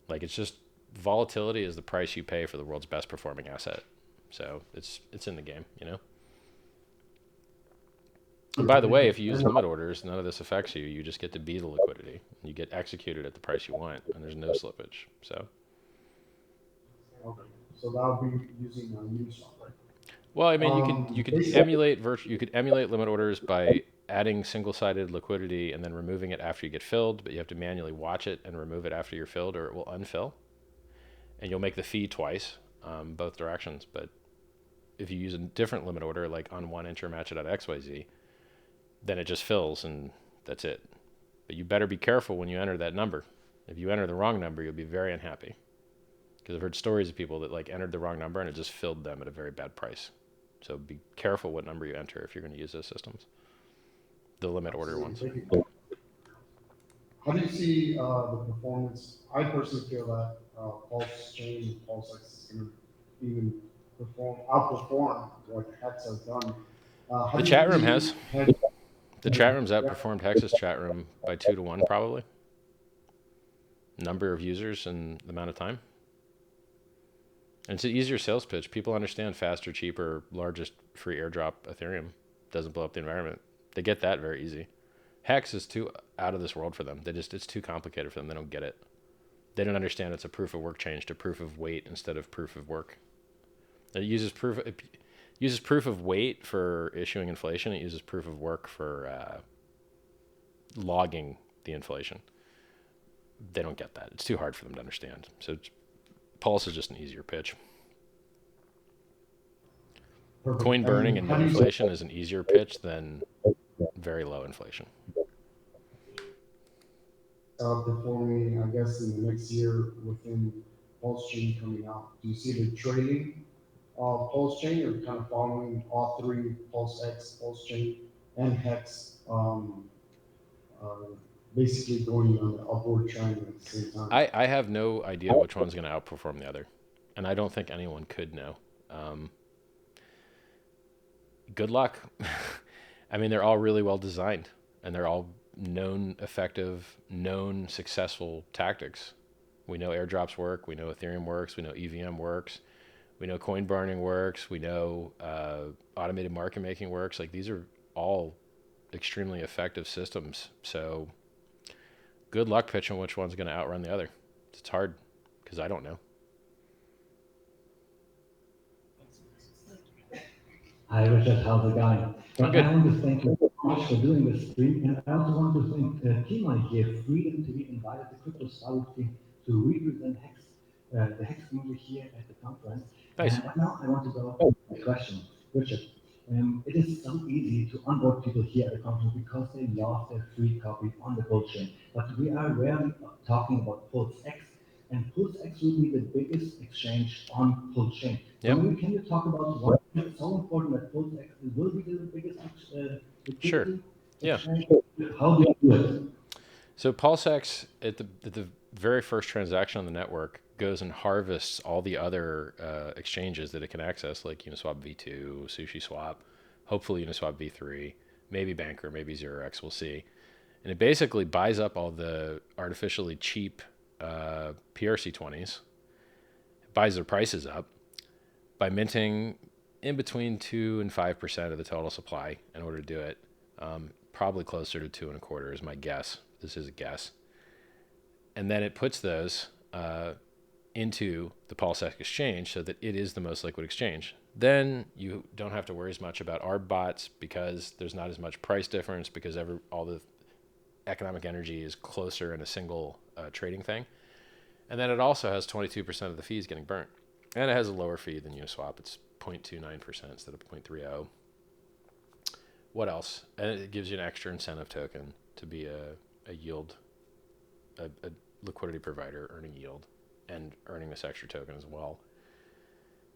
Like, it's just volatility is the price you pay for the world's best performing asset. So it's in the game, you know? And by the way, if you use limit orders, none of this affects you. You just get to be the liquidity. You get executed at the price you want, and there's no slippage. So. Okay. So that would be using Uniswap, right? Well, I mean, you could emulate limit orders by adding single-sided liquidity and then removing it after you get filled, but you have to manually watch it and remove it after you're filled, or it will unfill, and you'll make the fee twice, both directions. But if you use a different limit order, like on 1inch or Matcha.xyz, then it just fills and that's it. But you better be careful when you enter that number. If you enter the wrong number, you'll be very unhappy. Because I've heard stories of people that like entered the wrong number and it just filled them at a very bad price. So be careful what number you enter if you're going to use those systems. The limit order ones. How do you see the performance? I personally feel that PulseChain and PulseX is going to even outperform what Hex has done. The chat room has. The chat room's outperformed Hex's chat room by 2 to 1 probably. Number of users and the amount of time. And it's an easier sales pitch. People understand faster, cheaper, largest free airdrop Ethereum doesn't blow up the environment. They get that very easy. Hex is too out of this world for them. it's too complicated for them. They don't get it. They don't understand it's a proof of work change to proof of weight instead of proof of work. It uses proof of weight for issuing inflation. It uses proof of work for logging the inflation. They don't get that. It's too hard for them to understand. So Pulse is just an easier pitch. Perfect. Coin burning and no inflation is an easier pitch than very low inflation. Performing, I guess, in the next year within PulseChain coming out. Do you see the trading of PulseChain, or kind of following all three, PulseX, PulseChain, and Hex, basically going on the upward trend at the same time? I have no idea which one's going to outperform the other, and I don't think anyone could know. Good luck. I mean, they're all really well designed, and they're all known effective, known successful tactics. We know airdrops work. We know Ethereum works. We know EVM works. We know coin burning works. We know automated market making works. Like, these are all extremely effective systems. So good luck pitching which one's going to outrun the other. It's hard because I don't know. Hi, Richard. How's it going? I'm But I good. want to thank you so much for doing this stream, and I also want to thank Timon here, Freedom to be invited the Crypto Startup team to represent Hex, the Hex community here at the conference. Nice. But now I want to go to the question, Richard. It is so easy to onboard people here at the conference because they lost their free copy on the blockchain. But we are rarely talking about PulseX, and PulseX will be the biggest exchange on PulseChain. So Yep. maybe can you talk about why it's so important that PulseX will be the biggest Sure. liquidity Yeah. exchange? How do you do it? So PulseX at the very first transaction on the network goes and harvests all the other exchanges that it can access, like Uniswap V2, SushiSwap, hopefully Uniswap V3, maybe Banker, maybe ZeroX, we'll see. And it basically buys up all the artificially cheap PRC20s, buys their prices up by minting in between 2 and 5% of the total supply in order to do it. Probably closer to 2 1/4 is my guess. This is a guess. And then it puts those into the PulseX exchange so that it is the most liquid exchange. Then you don't have to worry as much about ARB bots because there's not as much price difference because all the economic energy is closer in a single trading thing. And then it also has 22% of the fees getting burnt. And it has a lower fee than Uniswap. It's 0.29% instead of 0.30. What else? And it gives you an extra incentive token to be a yield, a liquidity provider earning yield and earning this extra token as well.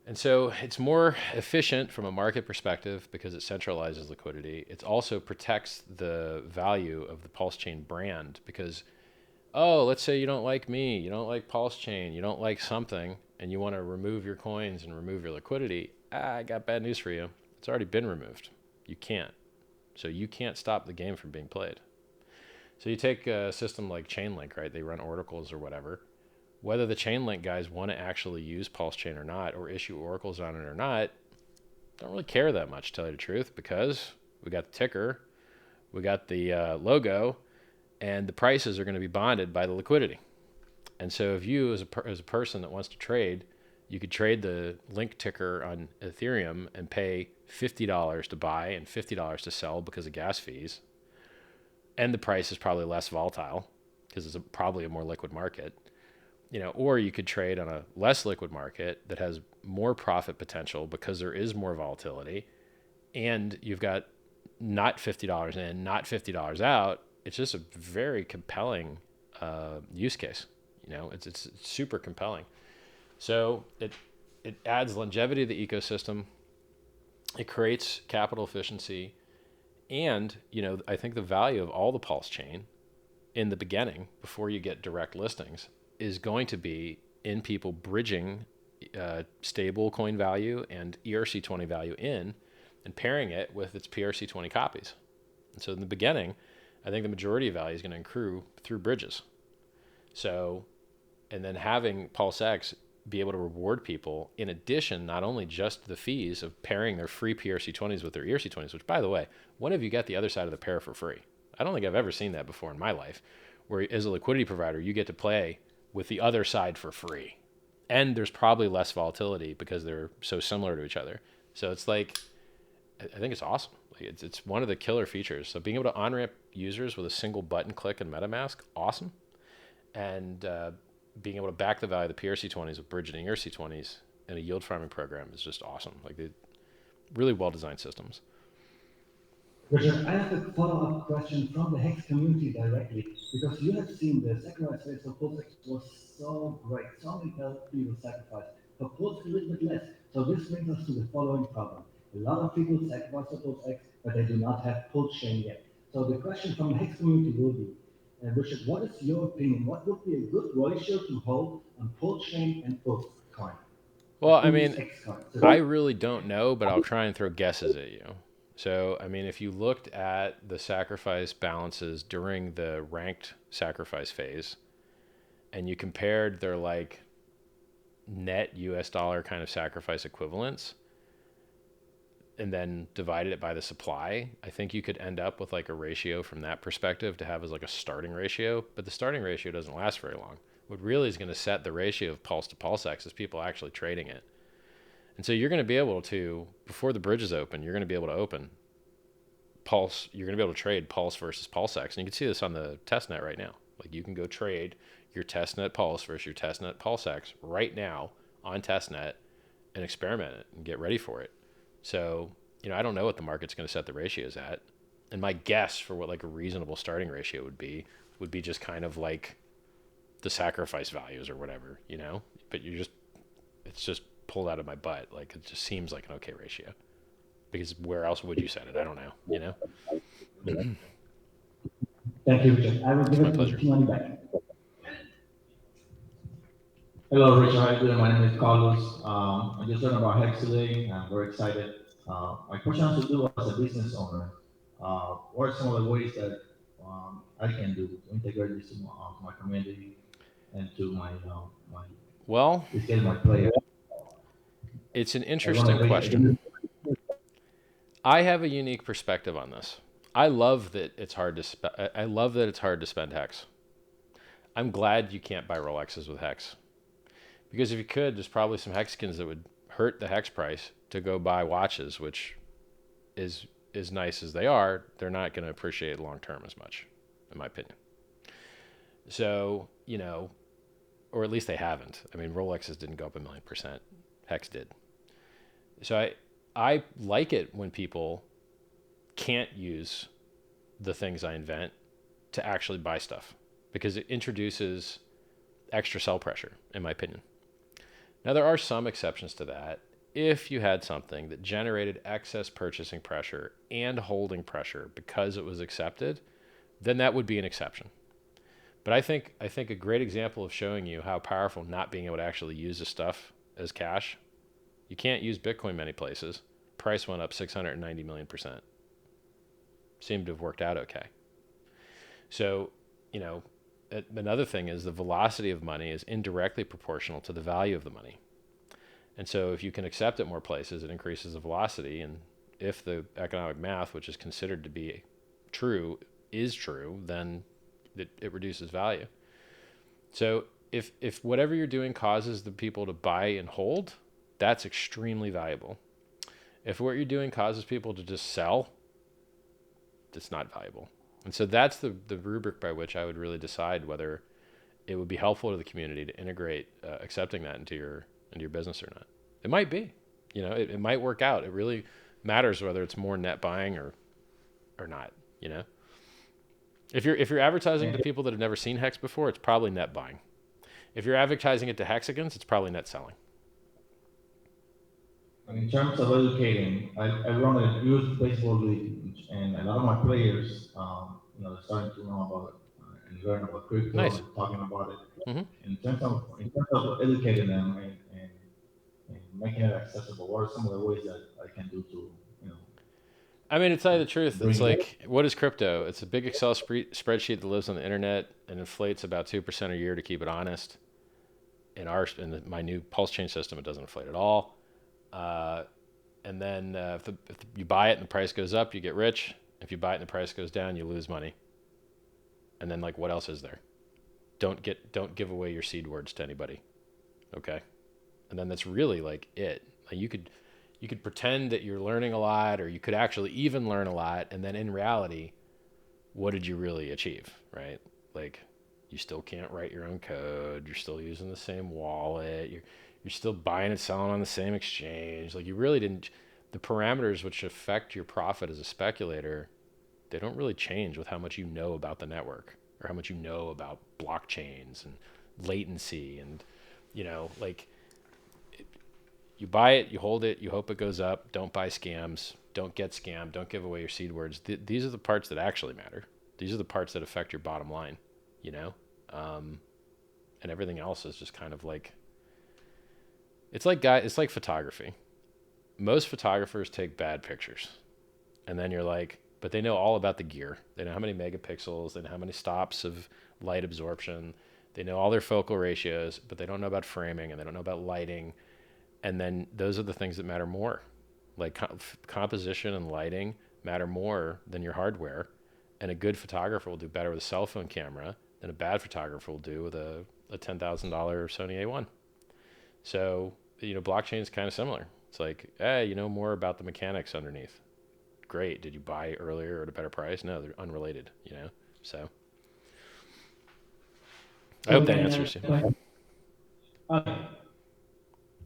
And so it's more efficient from a market perspective because it centralizes liquidity. It also protects the value of the PulseChain brand because, let's say you don't like me, you don't like PulseChain, you don't like something, and you want to remove your coins and remove your liquidity. I got bad news for you. It's already been removed. You can't. So you can't stop the game from being played. So you take a system like Chainlink, right? They run oracles or whatever. Whether the Chainlink guys want to actually use PulseChain or not, or issue oracles on it or not, don't really care that much, to tell you the truth, because we got the ticker, we got the logo, and the prices are going to be bonded by the liquidity. And so if you, as a person that wants to trade, you could trade the link ticker on Ethereum and pay $50 to buy and $50 to sell because of gas fees. And the price is probably less volatile because it's probably a more liquid market. Or you could trade on a less liquid market that has more profit potential because there is more volatility and you've got not $50 in, not $50 out. It's just a very compelling use case. It's super compelling. So it adds longevity to the ecosystem. It creates capital efficiency. And, I think the value of all the PulseChain in the beginning, before you get direct listings, is going to be in people bridging stable coin value and ERC20 value in and pairing it with its PRC20 copies. And so in the beginning, I think the majority of value is going to accrue through bridges. So, and then having PulseX be able to reward people in addition, not only just the fees of pairing their free PRC20s with their ERC20s, which by the way, when have you got the other side of the pair for free? I don't think I've ever seen that before in my life, where as a liquidity provider, you get to play with the other side for free. And there's probably less volatility because they're so similar to each other. So it's like, I think it's awesome. Like it's one of the killer features. So being able to on-ramp users with a single button click in MetaMask, awesome. And being able to back the value of the PRC20s with bridging ERC20s in a yield farming program is just awesome. Like they really well-designed systems. Richard, I have a follow-up question from the Hex community directly, because you have seen the sacrifice rate for PulseX was so great, so many people sacrificed. For Pulse, a little bit less. So this brings us to the following problem. A lot of people sacrifice for PulseX, but they do not have PulseChain yet. So the question from the Hex community will be, Richard, what is your opinion? What would be a good ratio to hold on PulseChain and PulseCoin? Well, I mean, I really don't know, but I'll try and throw guesses at you. So, I mean, if you looked at the sacrifice balances during the ranked sacrifice phase and you compared their like net US dollar kind of sacrifice equivalents and then divided it by the supply, I think you could end up with like a ratio from that perspective to have as like a starting ratio, but the starting ratio doesn't last very long. What really is going to set the ratio of Pulse to PulseX is people actually trading it. And so you're going to be able to, before the bridge is open, you're going to be able to open Pulse. You're going to be able to trade Pulse versus PulseX. And you can see this on the testnet right now. Like, you can go trade your testnet Pulse versus your testnet PulseX right now on testnet and experiment it and get ready for it. So, I don't know what the market's going to set the ratios at. And my guess for what like a reasonable starting ratio would be just kind of like the sacrifice values or whatever, but it's just pulled out of my butt. Like, it just seems like an okay ratio, because where else would you set it? I don't know, Thank you, Richard. I will give My it pleasure. to money back. Hello, Richard. How are you doing? My name is Carlos. I just learned about Hex today. I'm very excited. My question has to do as a business owner. What are some of the ways that I can do to integrate this to my community and to Well, my player? it's an interesting question. I have a unique perspective on this. I love that it's hard to spend Hex. I'm glad you can't buy Rolexes with Hex, because if you could, there's probably some Hexicans that would hurt the Hex price to go buy watches, which is as nice as they are, they're not going to appreciate long term as much, in my opinion. So, or at least they haven't. I mean, Rolexes didn't go up 1,000,000%. Hex did. So I like it when people can't use the things I invent to actually buy stuff, because it introduces extra sell pressure, in my opinion. Now, there are some exceptions to that. If you had something that generated excess purchasing pressure and holding pressure because it was accepted, then that would be an exception. But I think a great example of showing you how powerful not being able to actually use the stuff as cash. You can't use Bitcoin many places. Price went up 690 million%. Seemed to have worked out okay. So, another thing is the velocity of money is indirectly proportional to the value of the money. And so if you can accept it more places, it increases the velocity. And if the economic math, which is considered to be true, is true, then it reduces value. So if whatever you're doing causes the people to buy and hold, that's extremely valuable. If what you're doing causes people to just sell, it's not valuable. And so that's the rubric by which I would really decide whether it would be helpful to the community to integrate accepting that into your business or not. It might be, it might work out. It really matters whether it's more net buying or not, If you're advertising to people that have never seen Hex before, it's probably net buying. If you're advertising it to Hexicans, it's probably net selling. In terms of educating, I run a youth baseball league, and a lot of my players, they're starting to know about and learn about crypto, Nice. and talking about it. Mm-hmm. In terms of educating them and making it accessible, what are some of the ways that I can do to, I mean, to tell you the truth, bring it's it like, what is crypto? It's a big Excel spreadsheet that lives on the internet and inflates about 2% a year to keep it honest. In my new PulseChain system, it doesn't inflate at all. And then if you buy it and the price goes up, you get rich. If you buy it and the price goes down, you lose money. And then, like, what else is there? Don't give away your seed words to anybody. Okay? And then that's really like it. Like, you could pretend that you're learning a lot, or you could actually even learn a lot, and then in reality, what did you really achieve, right? Like, you still can't write your own code. You're still using the same wallet. You're still buying and selling on the same exchange. Like, you really didn't. The parameters which affect your profit as a speculator, they don't really change with how much you know about the network or how much you know about blockchains and latency and, like, you buy it, you hold it, you hope it goes up. Don't buy scams. Don't get scammed. Don't give away your seed words. These are the parts that actually matter. These are the parts that affect your bottom line, and everything else is just kind of like, it's like photography. Most photographers take bad pictures, and then you're like, but they know all about the gear. They know how many megapixels, they know how many stops of light absorption. They know all their focal ratios, but they don't know about framing, and they don't know about lighting. And then those are the things that matter more. Like composition and lighting matter more than your hardware. And a good photographer will do better with a cell phone camera than a bad photographer will do with a $10,000 Sony A1. So, blockchain is kind of similar. It's like, hey, you know more about the mechanics underneath. Great. Did you buy earlier at a better price? No, they're unrelated, you know? So I hope that answers you. Okay.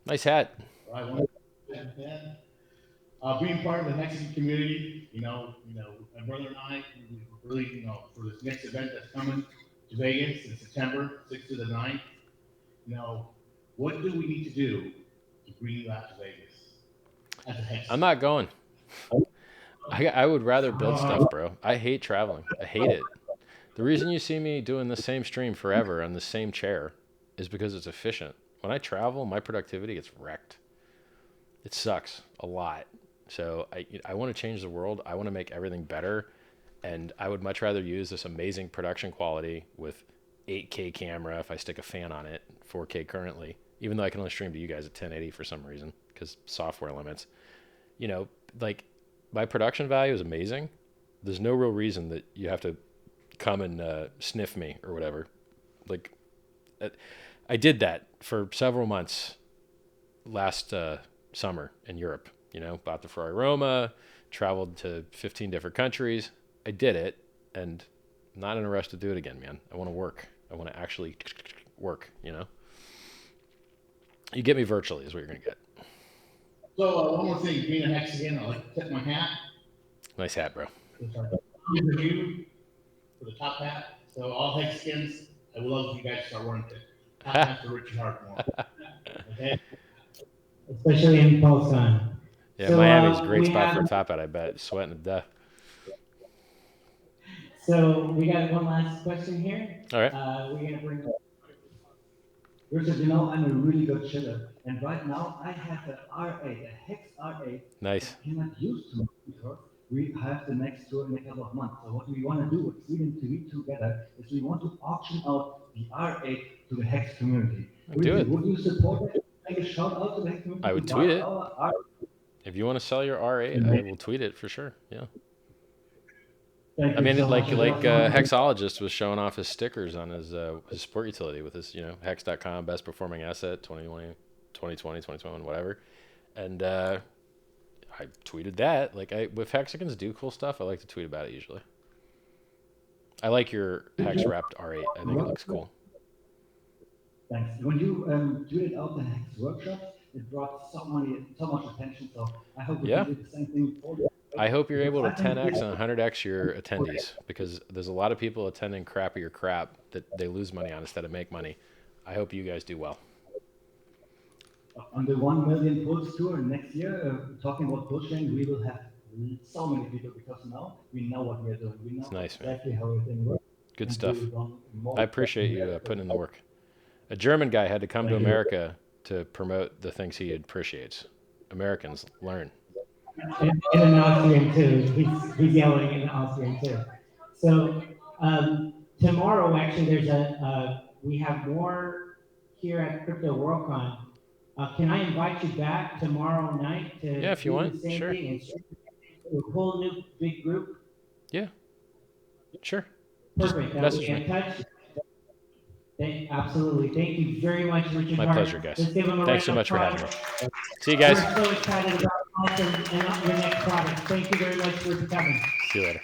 Nice hat. I want to being part of the Mexican community, my brother and I, we really, for this next event that's coming to Vegas in September 6th to the 9th, what do we need to do to bring you out to Vegas as a Hex? I'm not going. I would rather build stuff, bro. I hate traveling. I hate it. The reason you see me doing the same stream forever on the same chair is because it's efficient. When I travel, my productivity gets wrecked. It sucks a lot. So I want to change the world. I want to make everything better. And I would much rather use this amazing production quality with 8K camera if I stick a fan on it, 4K currently, even though I can only stream to you guys at 1080 for some reason because software limits. Like my production value is amazing. There's no real reason that you have to come and sniff me or whatever. Like I did that for several months last summer in Europe. Bought the Ferrari Roma, traveled to 15 different countries. I did it, and I'm not in a rush to do it again, man. I want to work. I want to actually work, You get me virtually is what you're going to get. So one more thing, being a Hex again, I like to tip my hat. Nice hat, bro. For you, for the top hat. So all Hexicans, I would love if you guys start wearing the top hat for Richard Hartmore. Okay? Especially in PulseCon. Yeah, So, Miami's a great we spot for a have- top hat, I bet. Sweating to death. So we got one last question here. All right. We're gonna bring. Richard, I'm a really good chiller, and right now I have the R8, the Hex R8. Nice. I cannot use too much because we have the next tour in a couple of months. So what we want to do with Sweden TV together is we want to auction out the R8 to the Hex community. Do it. Would you support it? Make a shout out to the Hex community. I would tweet it. If you want to sell your R8, I will tweet it for sure. Yeah. I mean, like Hexologist was showing off his stickers on his support utility with his, Hex.com best performing asset 2020, 2021, whatever. And I tweeted that. Like, if Hexicans do cool stuff, I like to tweet about it usually. I like your Hex wrapped R8. I think it looks cool. Thanks. When you tweeted out the Hex workshops, it brought so much attention. So I hope we can do the same thing for you. I hope you're able to 10x and 100x your attendees because there's a lot of people attending crappier crap that they lose money on instead of make money. I hope you guys do well. On the 1 million Pulse tour next year, talking about PulseChain, we will have so many people because now we know what we are doing. We know exactly how everything works. Good stuff. I appreciate you putting in the work. A German guy had to come to America to promote the things he appreciates. Americans learn. In an Austrian too. He's yelling in Austrian too. So tomorrow, actually, we have more here at Crypto WorldCon. Can I invite you back tomorrow night to if you want, the same sure. thing? A whole new big group. Yeah, sure. Perfect. Message me. In touch. Absolutely. Thank you very much, Richard. My pleasure, guys. Let's give him a Thanks so round much of for having applause. me. See you guys. We're so excited about and your next product. Thank you very much for coming. See you later.